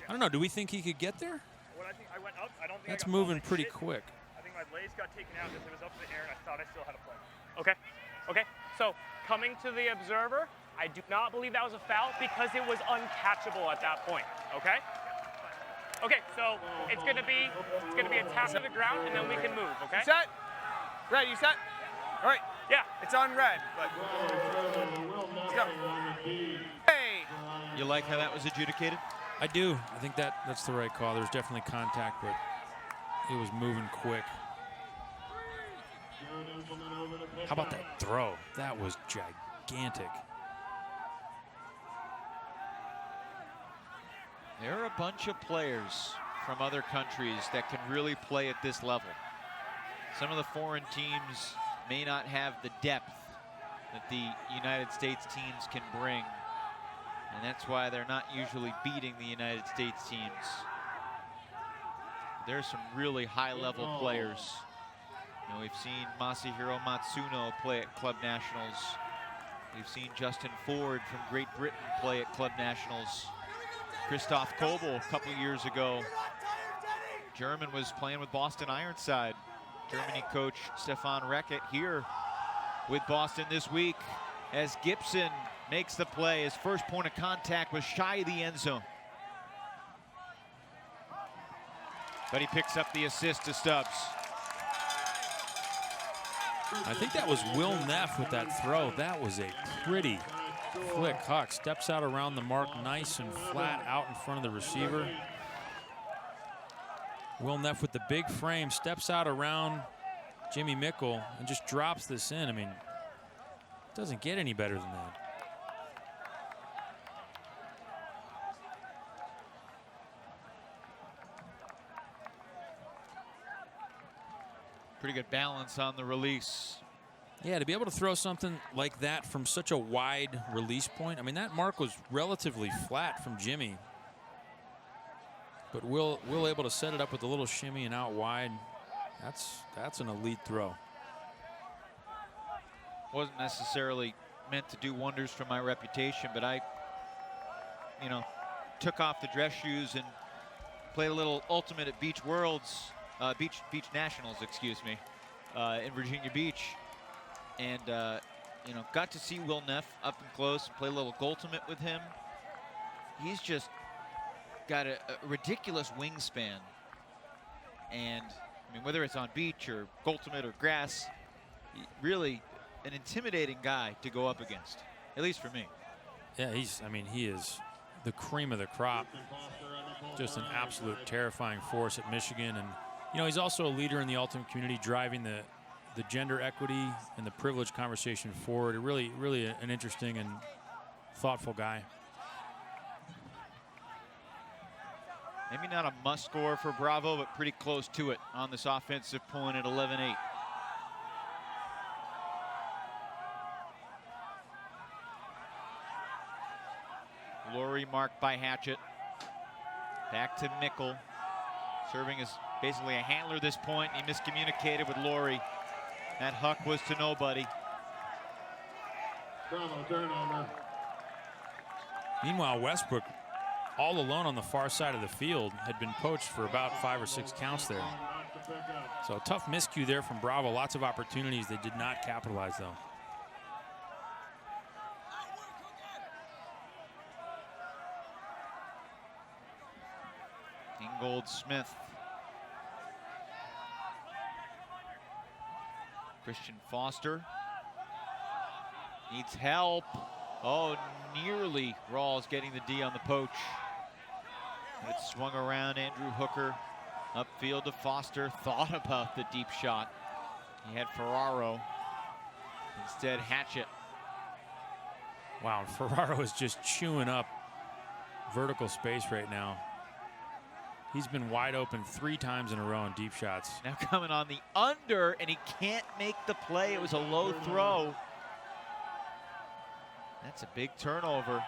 I don't know, do we think he could get there? When I think I went up, I don't think That's I got moving like pretty shit. quick. I think my legs got taken out because it was up in the air and I thought I still had a play. Okay. Okay. So coming to the observer, I do not believe that was a foul because it was uncatchable at that point. Okay. Okay. So it's gonna be a tap to the ground and then we can move. Okay. You set? Red, you set? All right. Yeah. It's on red, but let's go. Hey! You like how that was adjudicated? I do. I think that's the right call. There's definitely contact, but it was moving quick. How about that throw? That was gigantic. There are a bunch of players from other countries that can really play at this level. Some of the foreign teams may not have the depth that the United States teams can bring. And that's why they're not usually beating the United States teams. There's some really high-level players. You know, we've seen Masahiro Matsuno play at Club Nationals. We've seen Justin Ford from Great Britain play at Club Nationals. Christoph Kobel a couple years ago. German was playing with Boston Ironside. Germany coach Stefan Reckett here with Boston this week as Gibson makes the play. His first point of contact was shy of the end zone. But he picks up the assist to Stubbs. I think that was Will Neff with that throw. That was a pretty flick. Huck steps out around the mark nice and flat out in front of the receiver. Will Neff with the big frame steps out around Jimmy Mickle and just drops this in. I mean, it doesn't get any better than that. Pretty good balance on the release. Yeah, to be able to throw something like that from such a wide release point. I mean, that mark was relatively flat from Jimmy. But Will able to set it up with a little shimmy and out wide. That's an elite throw. Wasn't necessarily meant to do wonders for my reputation, but I, you know, took off the dress shoes and played a little ultimate at Beach Worlds, Beach Nationals, excuse me, in Virginia Beach. And, you know, got to see Will Neff up and close and play a little Ultimate with him. He's just got a ridiculous wingspan. And, I mean, whether it's on beach or Ultimate or grass, really an intimidating guy to go up against, at least for me. Yeah, he is the cream of the crop. Just an absolute terrifying force at Michigan. And, you know, he's also a leader in the Ultimate community, driving the gender equity and the privilege conversation forward. Really an interesting and thoughtful guy. Maybe not a must score for Bravo, but pretty close to it on this offensive point at 11-8. Laurie marked by Hatchett. Back to Mickle. Serving as basically a handler this point. He miscommunicated with Laurie. That huck was to nobody. Bravo turnover. Meanwhile, Westbrook, all alone on the far side of the field, had been poached for about 5 or 6 counts there. So a tough miscue there from Bravo. Lots of opportunities. They did not capitalize, though. Ingold Smith. Christian Foster needs help. Oh, nearly Rawls getting the D on the poach. And it swung around. Andrew Hooker upfield to Foster. Thought about the deep shot. He had Ferraro. Instead, Hatchett. Wow, Ferraro is just chewing up vertical space right now. He's been wide open 3 times in a row in deep shots. Now coming on the under, and he can't make the play. It was a low throw. That's a big turnover.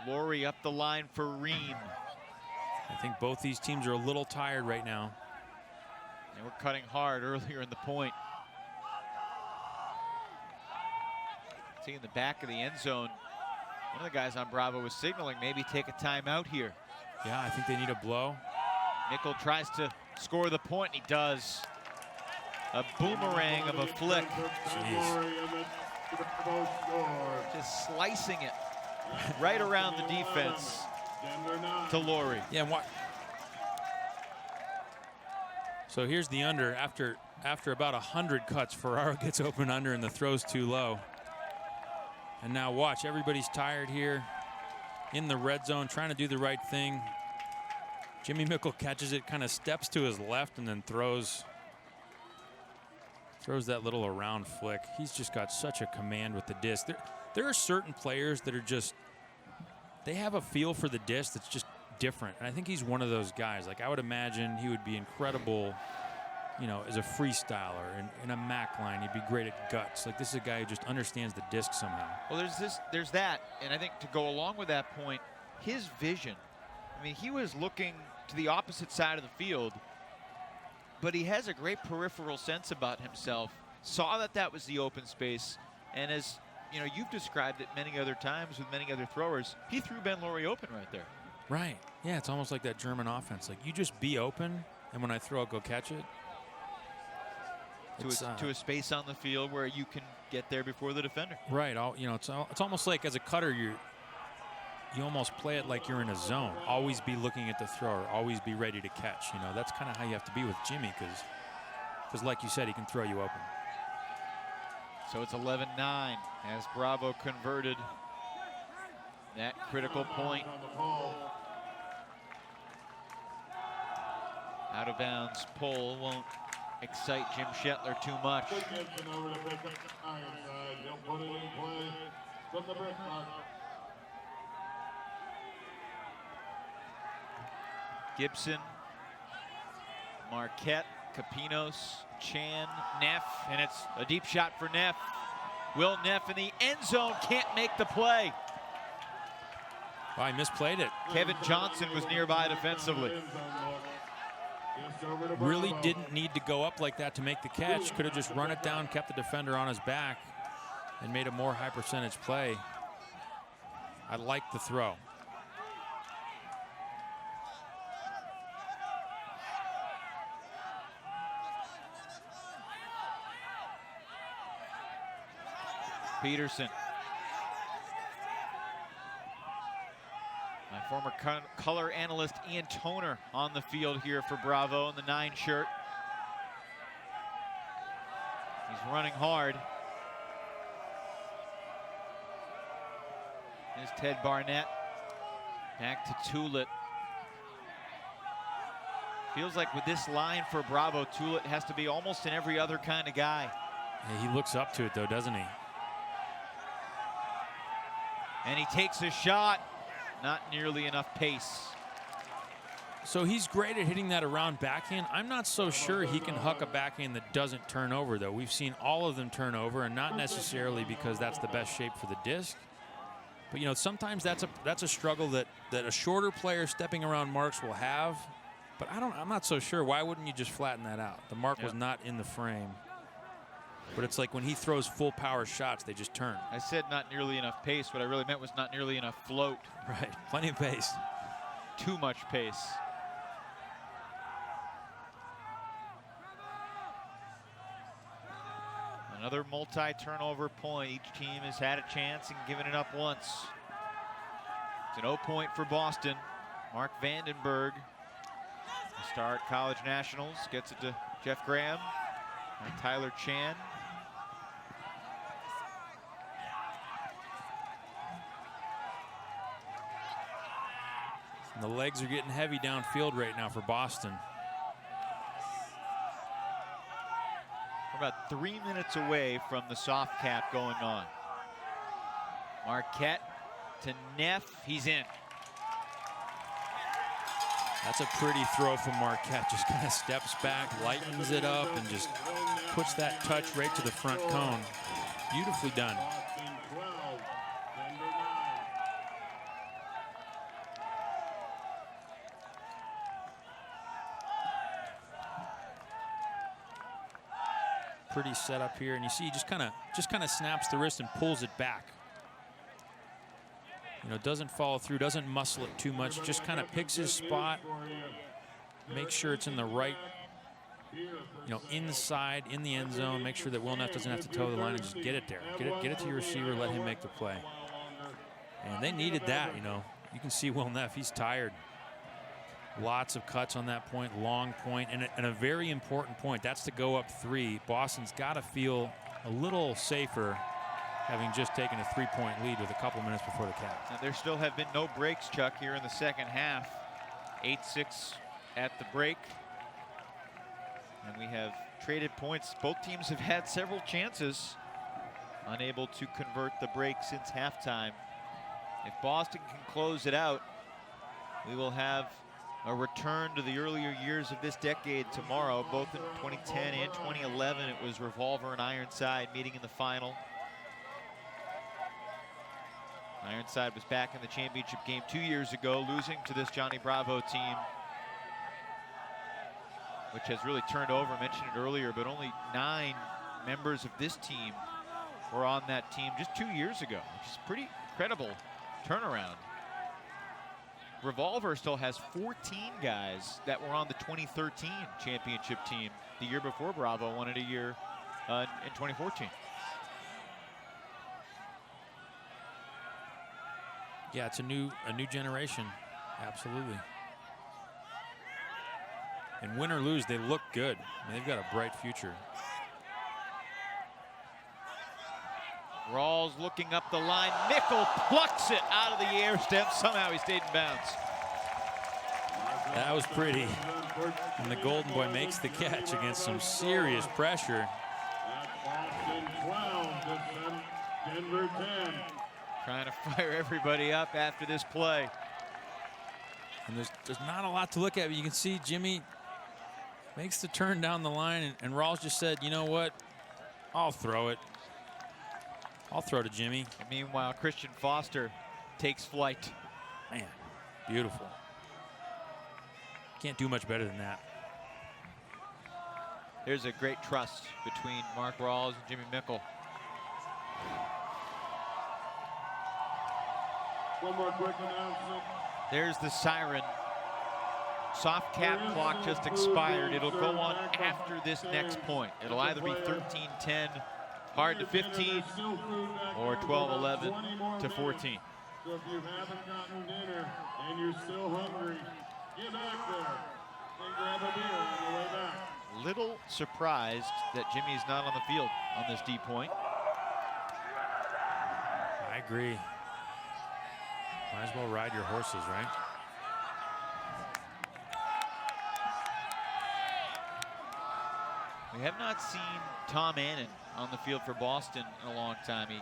Laurie up the line for Ream. I think both these teams are a little tired right now. They were cutting hard earlier in the point. See in the back of the end zone, one of the guys on Bravo was signaling maybe take a timeout here. Yeah, I think they need a blow. Mickle tries to score the point, and he does. A boomerang of a flick. Jeez. Just slicing it right around the defense to Laurie. Yeah, and what? So here's the under. After about 100 cuts, Ferraro gets open under and the throw's too low. And now watch, everybody's tired here in the red zone, trying to do the right thing. Jimmy Mickle catches it, kind of steps to his left and then throws that little around flick. He's just got such a command with the disc. There are certain players that are just, they have a feel for the disc that's just different. And I think he's one of those guys. Like, I would imagine he would be incredible, you know, as a freestyler in a MAC line. He'd be great at guts. Like, this is a guy who just understands the disc somehow. Well, there's that, and I think to go along with that point, his vision. I mean, he was looking to the opposite side of the field, but he has a great peripheral sense about himself. Saw that was the open space, and as you know, you've described it many other times with many other throwers, he threw Ben Laurie open right there. Right. Yeah, it's almost like that German offense. Like, you just be open, and when I throw it, go catch it. To a space on the field where you can get there before the defender. Right. You know, it's almost like as a cutter, you almost play it like you're in a zone. Always be looking at the thrower. Always be ready to catch. You know, that's kind of how you have to be with Jimmy, because like you said, he can throw you open. So it's 11-9 as Bravo converted that critical point. Out of bounds pull won't excite Jim Shetler too much. Gibson, Marquette, Capinos, Chan, Neff, and it's a deep shot for Neff. Will Neff in the end zone, can't make the play. Oh, he misplayed it. Kevin Johnson was nearby defensively. Really didn't need to go up like that to make the catch. Could have just run it down, kept the defender on his back, and made a more high percentage play. I like the throw. Peterson. My former color analyst Ian Toner on the field here for Bravo in the 9 shirt. He's running hard. There's Ted Barnett. Back to Tulit. Feels like with this line for Bravo, Tulit has to be almost an every other kind of guy. Yeah, he looks up to it, though, doesn't he? And he takes a shot. Not nearly enough pace. So he's great at hitting that around backhand. I'm not so sure he can huck a backhand that doesn't turn over, though. We've seen all of them turn over, and not necessarily because that's the best shape for the disc. But, you know, sometimes that's a struggle that a shorter player stepping around marks will have. But I'm not so sure. Why wouldn't you just flatten that out? The mark was not in the frame. But it's like when he throws full power shots, they just turn. I said not nearly enough pace. What I really meant was not nearly enough float. Right, plenty of pace. Too much pace. Another multi-turnover point. Each team has had a chance and given it up once. It's an 0 point for Boston. Mark Vandenberg, the star at College Nationals, gets it to Jeff Graham and Tyler Chan. And the legs are getting heavy downfield right now for Boston. We're about 3 minutes away from the soft cap going on. Marquette to Neff, he's in. That's a pretty throw from Marquette. Just kind of steps back, lightens it up, and just puts that touch right to the front cone. Beautifully done. Pretty set up here, and you see he just kind of snaps the wrist and pulls it back. You know, doesn't follow through, doesn't muscle it too much, just kind of picks his spot, makes sure it's in the right, you know, inside, in the end zone, make sure that Will Neff doesn't have to toe the line and just get it there. Get it to your receiver, let him make the play. And they needed that, you know. You can see Will Neff, he's tired. Lots of cuts on that point, long point, and a very important point. That's to go up 3. Boston's got to feel a little safer having just taken a 3-point lead with a couple minutes before the cap. Now, there still have been no breaks, Chuck, here in the second half. 8-6 at the break. And we have traded points. Both teams have had several chances, unable to convert the break since halftime. If Boston can close it out, we will have a return to the earlier years of this decade tomorrow. Both in 2010 and 2011, it was Revolver and Ironside meeting in the final. Ironside was back in the championship game 2 years ago, losing to this Johnny Bravo team, which has really turned over. I mentioned it earlier, but only 9 members of this team were on that team just 2 years ago, which is pretty incredible turnaround. Revolver still has 14 guys that were on the 2013 championship team, the year before Bravo won it in 2014. Yeah, it's a new generation, absolutely. And win or lose, they look good. I mean, they've got a bright future. Rawls looking up the line. Mickle plucks it out of the air stem. Somehow he stayed in bounds. That was pretty. And the Golden Boy makes the catch against some serious pressure. Boston 12 to Denver 10. Trying to fire everybody up after this play. And there's not a lot to look at, but you can see Jimmy makes the turn down the line, and Rawls just said, you know what, I'll throw it. I'll throw to Jimmy. And meanwhile, Christian Foster takes flight. Man, beautiful. Can't do much better than that. There's a great trust between Mark Rawls and Jimmy Mickle. One more quick announcement. There's the siren. Soft cap clock just expired. It'll go on after this next point. It'll either be 13-10 hard to 15 or 12-11 to 14. So if you haven't gotten dinner and you're still hungry, get back there and grab a beer on the way back. Little surprised that Jimmy's not on the field on this D point. I agree. Might as well ride your horses, right? We have not seen Tom Annan on the field for Boston in a long time. He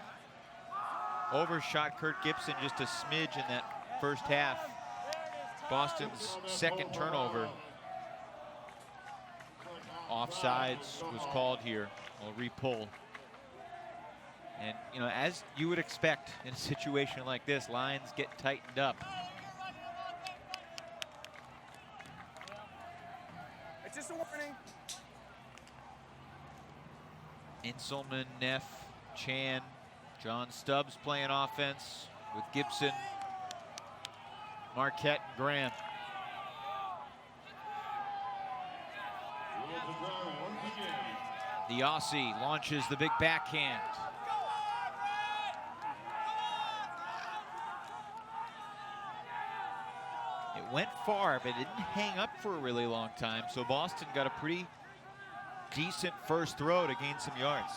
overshot Kurt Gibson just a smidge in that first half. Boston's second turnover. Offsides was called here. We'll re-pull. And, you know, as you would expect in a situation like this, lines get tightened up. It's just a warning. Inselman, Neff, Chan, John Stubbs playing offense with Gibson, Marquette, and Graham. The Aussie launches the big backhand. It went far, but it didn't hang up for a really long time, so Boston got a pretty decent first throw to gain some yards.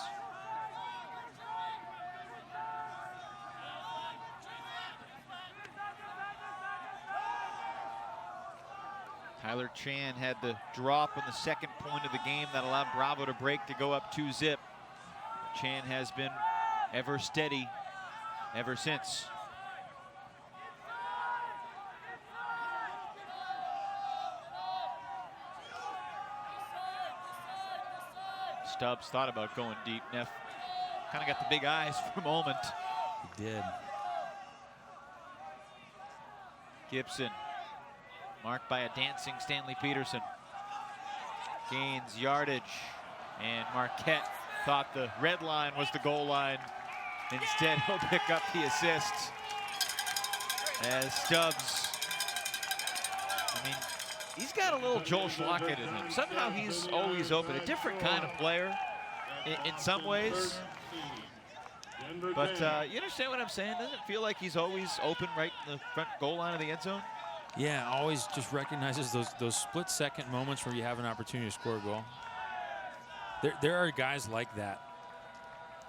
Tyler Chan had the drop on the second point of the game that allowed Bravo to break to go up 2-zip. Chan has been ever steady ever since. Stubbs thought about going deep. Neff kind of got the big eyes for a moment. He did. Gibson marked by a dancing Stanley Peterson. Gains yardage, and Marquette thought the red line was the goal line. Instead, he'll pick up the assist. As Stubbs, I mean, he's got a little Joel Schlockett in him. Somehow he's always open. A different kind of player in some ways. But you understand what I'm saying? Doesn't it feel like he's always open right in the front goal line of the end zone? Yeah, always just recognizes those split-second moments where you have an opportunity to score a goal. There are guys like that,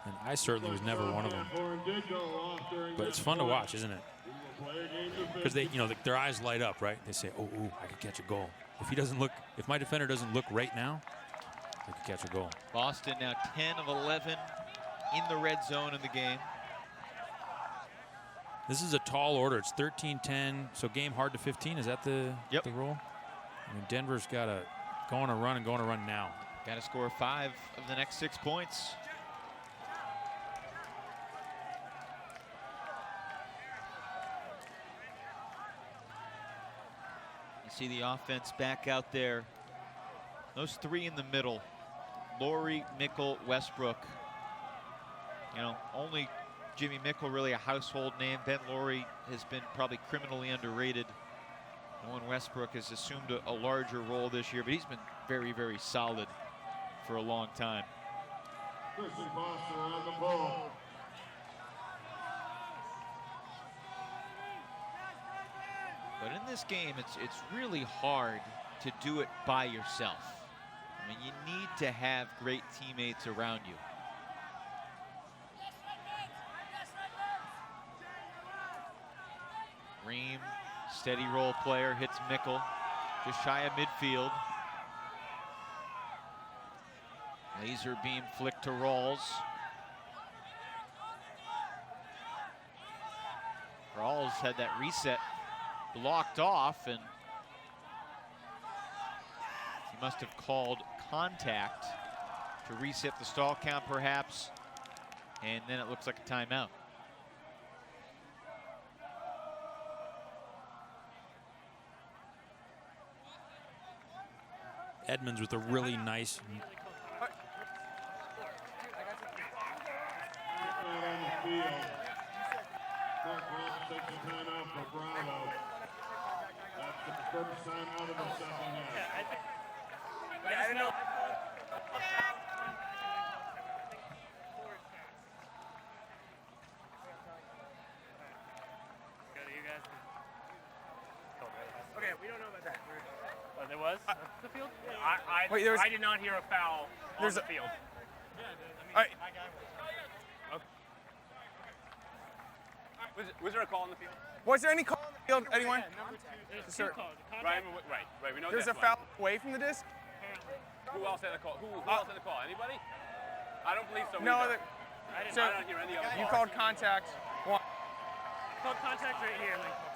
and I certainly was never one of them. But it's fun to watch, isn't it? Because they, you know, their eyes light up, right? They say, "Oh, ooh, I could catch a goal." If he doesn't look, if my defender doesn't look right now, I could catch a goal. Boston now 10 of 11 in the red zone in the game. This is a tall order. It's 13-10, so game hard to 15. Is that the rule? I mean, Denver's got to go on a run and go on a run now. Got to score 5 of the next 6 points. You see the offense back out there. Those 3 in the middle, Laurie, Mickle, Westbrook. You know, only Jimmy Mickle really a household name. Ben Laurie has been probably criminally underrated. Owen Westbrook has assumed a larger role this year, but he's been very, very solid for a long time. Christian Foster on the ball. But in this game, it's really hard to do it by yourself. I mean, you need to have great teammates around you. Ream, steady role player, hits Mickle, just shy of midfield. Laser beam flick to Rawls. Rawls had that reset blocked off, and he must have called contact to reset the stall count perhaps, and then it looks like a timeout. Edmonds with a really nice. First time out of the second half. I didn't know. Okay, we don't know about that. There was the field? I did not hear a foul on the field. All right. Was there a call on the field? Was there any call on the field, anyone? Right. We know There's a foul away from the disc? Who else had a call? Who else had a call? Anybody? I don't believe so. No either. other. I didn't hear any other You calls. called contact. One. Called contact right here and then called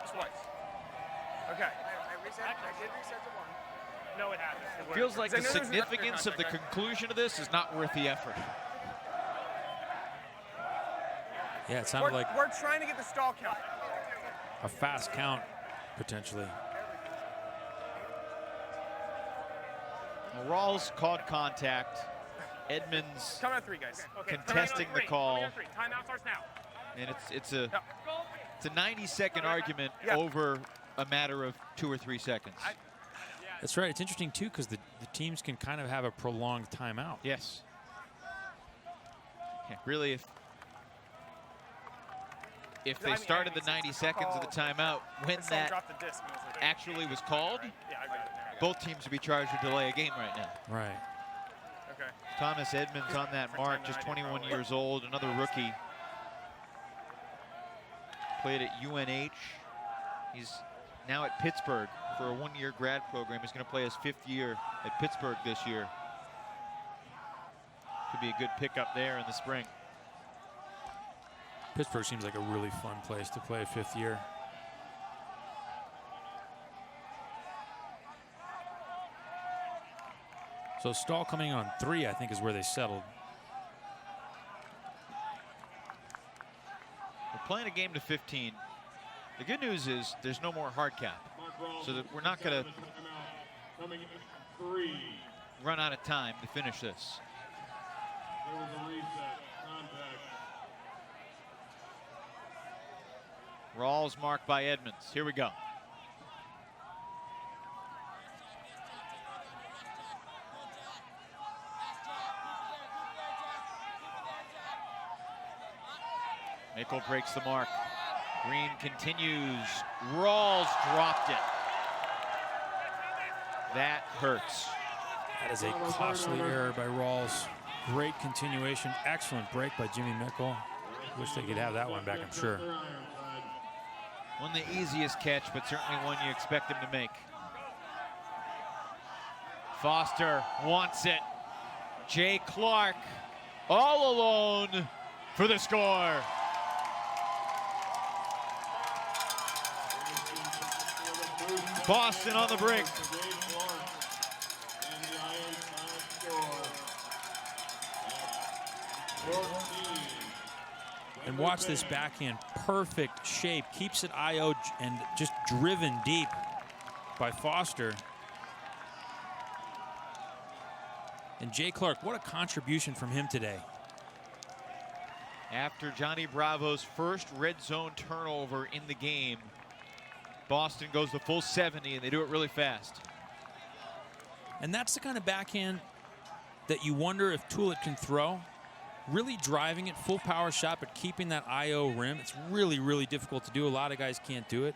Twice. Okay. I did reset to 1. No, it hasn't. Feels like the I know there's another significance of the contact, conclusion of this is not worth the effort. Yeah, it sounded like We're trying to get the stall count. a fast count, potentially. Well, Rawls called contact. Edmonds Coming at 3, guys. Okay, contesting the call. Timeout starts now. And it's a 90-second argument over a matter of 2 or 3 seconds. That's right. It's interesting, too, because the teams can kind of have a prolonged timeout. Yes. Yeah, really, if they started the 90 seconds of the timeout when that actually was called, both teams would be charged with delay a game right now. Right. Okay. Thomas Edmonds on that mark, just 21 years old, another rookie. Played at UNH. He's now at Pittsburgh for a 1-year grad program. He's going to play his 5th year at Pittsburgh this year. Could be a good pickup there in the spring. Pittsburgh seems like a really fun place to play a 5th year. So Stahl coming on 3, I think, is where they settled. We're playing a game to 15. The good news is there's no more hard cap, so that we're not going to run out of time to finish this. There was a reset. Contact. Rawls marked by Edmonds. Here we go. Mickle breaks the mark. Green continues. Rawls dropped it. That hurts. That is a costly error by Rawls. Great continuation. Excellent break by Jimmy Mickle. Wish they could have that one back, I'm sure. One of the easiest catch, but certainly one you expect him to make. Foster wants it. Jay Clark all alone for the score. Boston on the brink. And watch this backhand. Perfect shape. Keeps it IO and just driven deep by Foster. And Jay Clark, what a contribution from him today. After Johnny Bravo's first red zone turnover in the game, Boston goes the full 70, and they do it really fast. And that's the kind of backhand that you wonder if Tulit can throw. Really driving it, full power shot, but keeping that IO rim. It's really, really difficult to do. A lot of guys can't do it.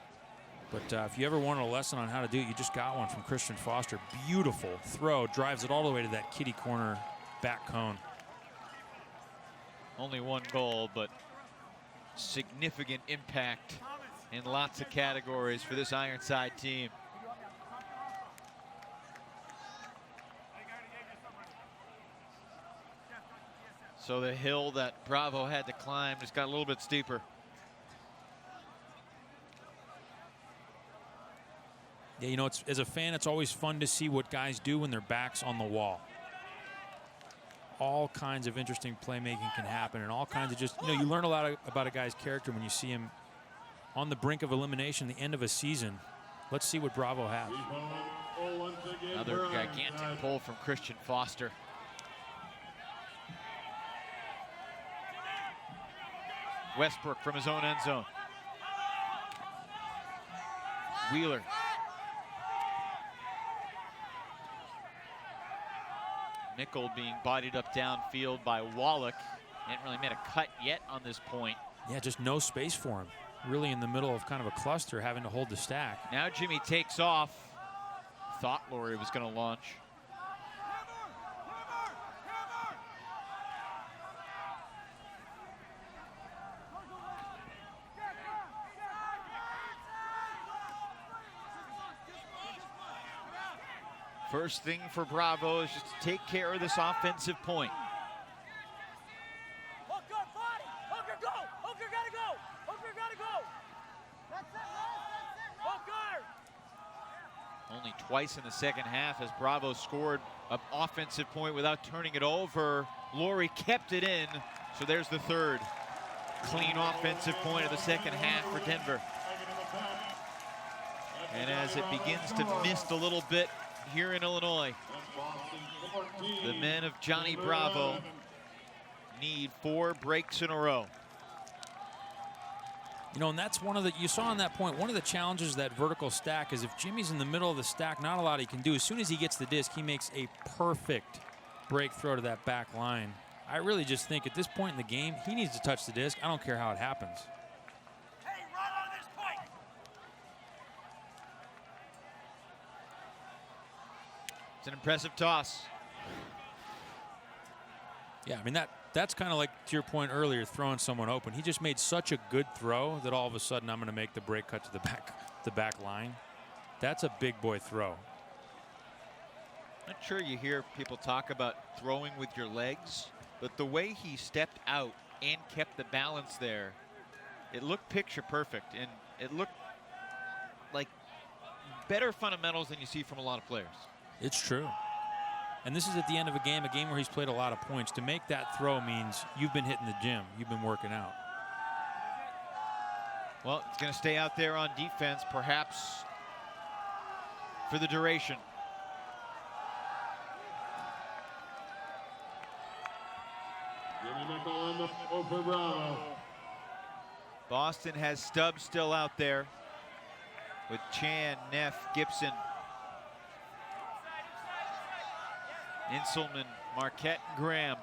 But if you ever wanted a lesson on how to do it, you just got one from Christian Foster. Beautiful throw, drives it all the way to that kitty corner back cone. Only one goal, but significant impact in lots of categories for this Ironside team. So the hill that Bravo had to climb just got a little bit steeper. Yeah, you know, as a fan, it's always fun to see what guys do when their back's on the wall. All kinds of interesting playmaking can happen, and all kinds of just, you know, you learn a lot about a guy's character when you see him on the brink of elimination, the end of a season. Let's see what Bravo has. Another gigantic pull from Christian Foster. Westbrook from his own end zone. Wheeler. Mickle being bodied up downfield by Wallach. Hadn't really made a cut yet on this point. Yeah, just no space for him. Really in the middle of kind of a cluster, having to hold the stack. Now Jimmy takes off. Thought Laurie was going to launch. First thing for Bravo is just to take care of this offensive point. Hooker, body! Hooker, go! Hooker, gotta go! Hooker, gotta go! That's it, Hooker! Only twice in the second half has Bravo scored an offensive point without turning it over. Laurie kept it in, so there's the third clean offensive point of the second half for Denver. And as it begins to mist a little bit here in Illinois, the men of Johnny Bravo need 4 breaks in a row. You know, and that's one of the, you saw on that point, one of the challenges of that vertical stack is if Jimmy's in the middle of the stack, not a lot he can do. As soon as he gets the disc, he makes a perfect break throw to that back line. I really just think at this point in the game, he needs to touch the disc. I don't care how it happens. Hey, run on this point! It's an impressive toss. Yeah, I mean, that's kind of like, to your point earlier, throwing someone open. He just made such a good throw that all of a sudden I'm going to make the break cut to the back line. That's a big boy throw. Not sure you hear people talk about throwing with your legs, but the way he stepped out and kept the balance there, it looked picture perfect, and it looked like better fundamentals than you see from a lot of players. It's true. And this is at the end of a game where he's played a lot of points. To make that throw means you've been hitting the gym. You've been working out. Well, it's going to stay out there on defense, perhaps for the duration. For Bravo. Boston has Stubbs still out there with Chan, Neff, Gibson, Inselman, Marquette, and Graham.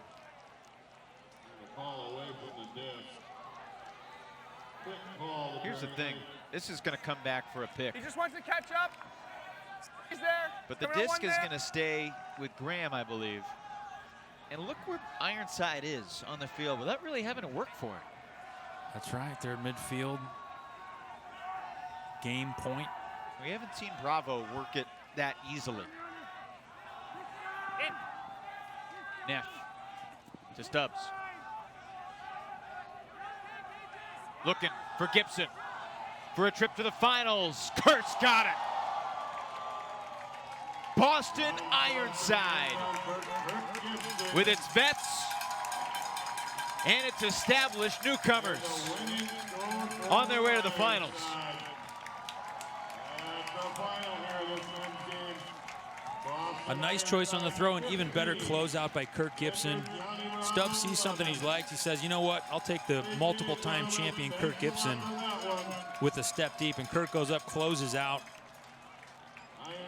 Here's the thing. This is going to come back for a pick. He just wants to catch up. He's there. But the disc is going to stay with Graham, I believe. And look where Ironside is on the field without really having to work for it. That's right. They're at midfield. Game point. We haven't seen Bravo work it that easily. Neff to Stubbs. Looking for Gibson for a trip to the finals. Kurtz got it. Boston Ironside with its vets and its established newcomers on their way to the finals. A nice choice on the throw, and even better closeout by Kurt Gibson. Stubbs sees something he likes. He says, you know what, I'll take the multiple-time champion Kurt Gibson with a step deep, and Kurt goes up, closes out.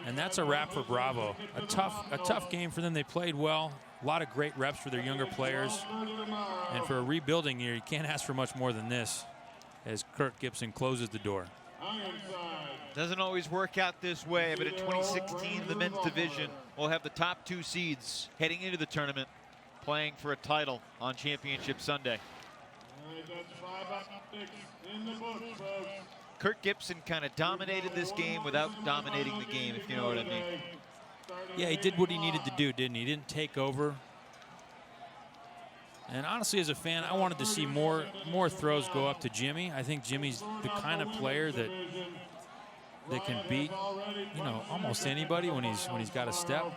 And that's a wrap for Bravo. A tough game for them. They played well. A lot of great reps for their younger players. And for a rebuilding year, you can't ask for much more than this as Kurt Gibson closes the door. Doesn't always work out this way, but in 2016, the men's division will have the top 2 seeds heading into the tournament, playing for a title on Championship Sunday. Kurt Gibson kind of dominated this game without dominating the game, if you know what I mean. Yeah, he did what he needed to do, didn't he? He didn't take over. And honestly, as a fan, I wanted to see more throws go up to Jimmy. I think Jimmy's the kind of player that can beat, you know, almost anybody when he's got a step.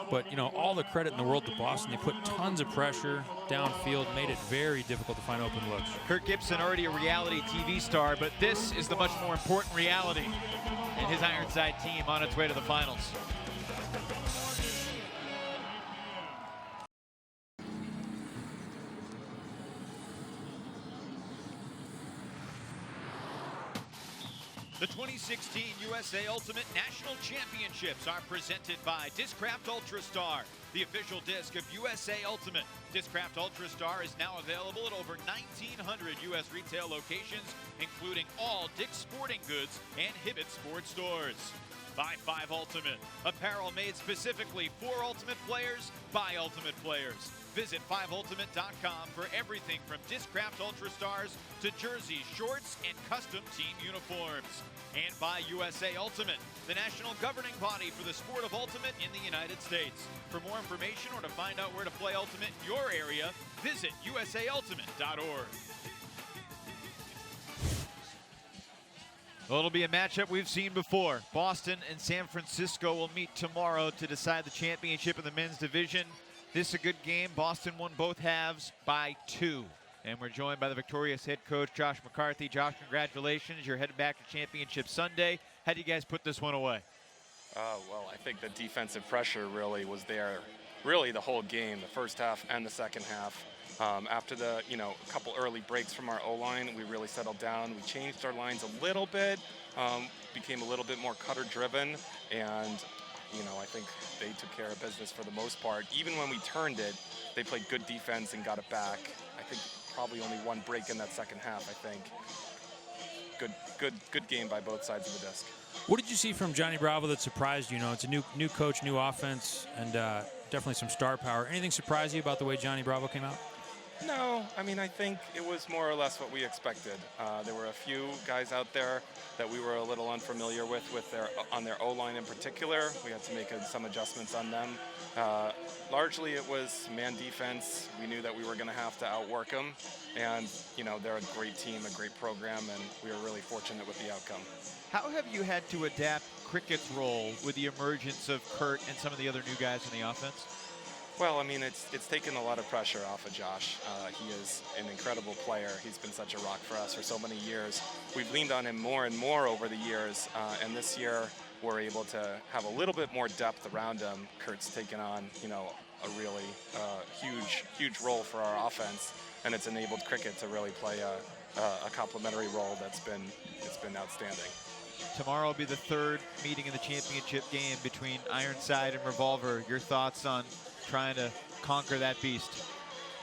But, you know, all the credit in the world to Boston. They put tons of pressure downfield, made it very difficult to find open looks. Kurt Gibson, already a reality TV star, but this is the much more important reality in his Ironside team on its way to the finals. The 2016 USA Ultimate National Championships are presented by Discraft Ultrastar, the official disc of USA Ultimate. Discraft Ultrastar is now available at over 1,900 U.S. retail locations, including all Dick's Sporting Goods and Hibbett Sports stores. Buy 5 Ultimate, apparel made specifically for Ultimate players by Ultimate players. Visit 5ultimate.com for everything from Discraft Ultra Stars to jerseys, shorts, and custom team uniforms. And by USA Ultimate, the national governing body for the sport of Ultimate in the United States. For more information or to find out where to play Ultimate in your area, visit usaultimate.org. Well, it'll be a matchup we've seen before. Boston and San Francisco will meet tomorrow to decide the championship in the men's division. This is a good game. Boston won both halves by 2. And we're joined by the victorious head coach, Josh McCarthy. Josh, congratulations. You're headed back to Championship Sunday. How do you guys put this one away? Well, I think the defensive pressure really was there really the whole game, the first half and the second half. After the, a couple early breaks from our O-line, we really settled down. We changed our lines a little bit, became a little bit more cutter-driven, and I think they took care of business for the most part. Even when we turned it, they played good defense and got it back. I think probably only one break in that second half, I think. Good game by both sides of the disc. What did you see from Johnny Bravo that surprised you? It's a new coach, new offense, and definitely some star power. Anything surprise you about the way Johnny Bravo came out? No, I think it was more or less what we expected. There were a few guys out there that we were a little unfamiliar with on their O-line in particular. We had to make some adjustments on them. Largely it was man defense. We knew that we were going to have to outwork them. And, they're a great team, a great program, and we were really fortunate with the outcome. How have you had to adapt Crickett's role with the emergence of Kurt and some of the other new guys in the offense? Well, it's taken a lot of pressure off of Josh. He is an incredible player. He's been such a rock for us for so many years. We've leaned on him more and more over the years, and this year we're able to have a little bit more depth around him. Kurt's taken on, a really huge role for our offense, and it's enabled Cricket to really play a complementary role that's been outstanding. Tomorrow will be the third meeting in the championship game between Ironside and Revolver. Your thoughts on trying to conquer that beast?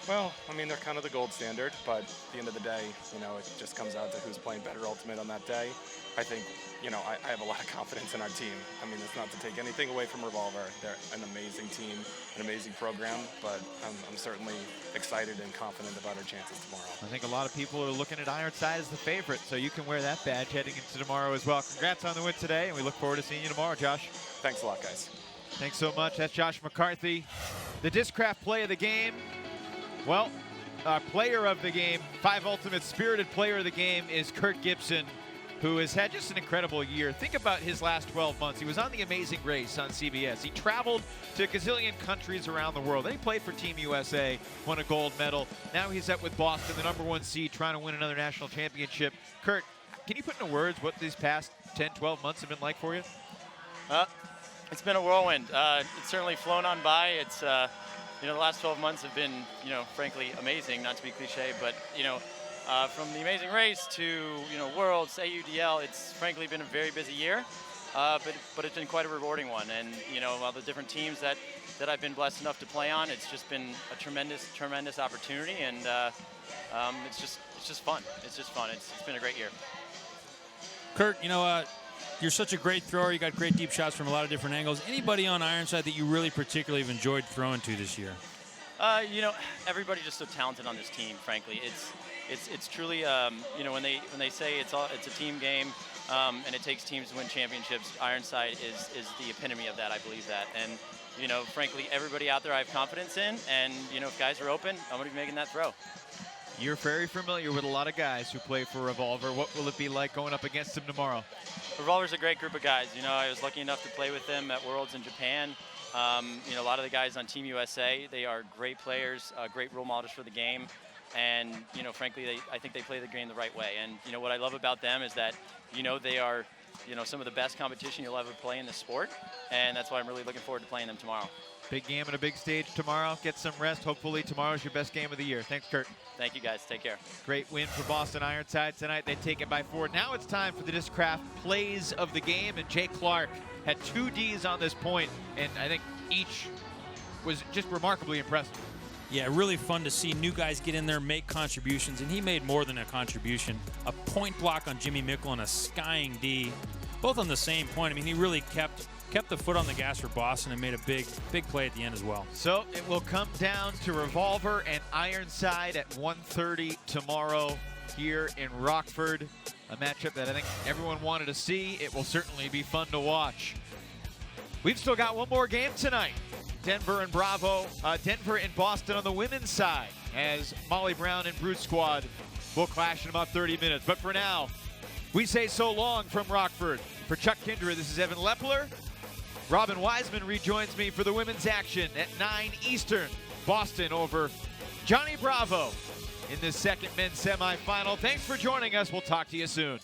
Well, they're kind of the gold standard, but at the end of the day, it just comes out to who's playing better Ultimate on that day. I think, I have a lot of confidence in our team. It's not to take anything away from Revolver. They're an amazing team, an amazing program, but I'm certainly excited and confident about our chances tomorrow. I think a lot of people are looking at Ironside as the favorite, so you can wear that badge heading into tomorrow as well. Congrats on the win today, and we look forward to seeing you tomorrow, Josh. Thanks a lot, guys. Thanks so much. That's Josh McCarthy. The Discraft play of the game. Well, player of the game, 5 Ultimate spirited player of the game is Kurt Gibson, who has had just an incredible year. Think about his last 12 months. He was on The Amazing Race on CBS. He traveled to a gazillion countries around the world. Then he played for Team USA, won a gold medal. Now he's up with Boston, the #1 seed, trying to win another national championship. Kurt, can you put into words what these past 10, 12 months have been like for you? It's been a whirlwind. It's certainly flown on by. It's, the last 12 months have been, frankly amazing, not to be cliche, but, from The Amazing Race to, Worlds, AUDL, it's frankly been a very busy year, but it's been quite a rewarding one. And, all the different teams that I've been blessed enough to play on, it's just been a tremendous opportunity, and it's just fun. It's just fun. It's been a great year. Kurt, you're such a great thrower. You got great deep shots from a lot of different angles. Anybody on Ironside that you really particularly have enjoyed throwing to this year? Everybody just so talented on this team. Frankly, it's truly when they say it's a team game and it takes teams to win championships. Ironside is the epitome of that. I believe that, and frankly, everybody out there I have confidence in, and if guys are open, I'm going to be making that throw. You're very familiar with a lot of guys who play for Revolver. What will it be like going up against them tomorrow? Revolver's a great group of guys. I was lucky enough to play with them at Worlds in Japan. A lot of the guys on Team USA, they are great players, great role models for the game. And, frankly, I think they play the game the right way. And, what I love about them is that, they are, some of the best competition you'll ever play in the sport. And that's why I'm really looking forward to playing them tomorrow. Big game and a big stage tomorrow. Get some rest. Hopefully tomorrow's your best game of the year. Thanks, Kurt. Thank you, guys. Take care. Great win for Boston Ironside tonight. They take it by 4. Now it's time for the Discraft plays of the game. And Jay Clark had 2 Ds on this point, and I think each was just remarkably impressive. Yeah, really fun to see new guys get in there, make contributions, and he made more than a contribution. A point block on Jimmy Mickle and a skying D, both on the same point. He really kept kept the foot on the gas for Boston and made a big play at the end as well. So it will come down to Revolver and Ironside at 1:30 tomorrow here in Rockford. A matchup that I think everyone wanted to see. It will certainly be fun to watch. We've still got one more game tonight. Denver and Boston on the women's side, as Molly Brown and Brute Squad will clash in about 30 minutes. But for now, we say so long from Rockford. For Chuck Kindred, this is Evan Lepler. Robin Wiseman rejoins me for the women's action at 9 Eastern. Boston over Johnny Bravo in this second men's semifinal. Thanks for joining us. We'll talk to you soon.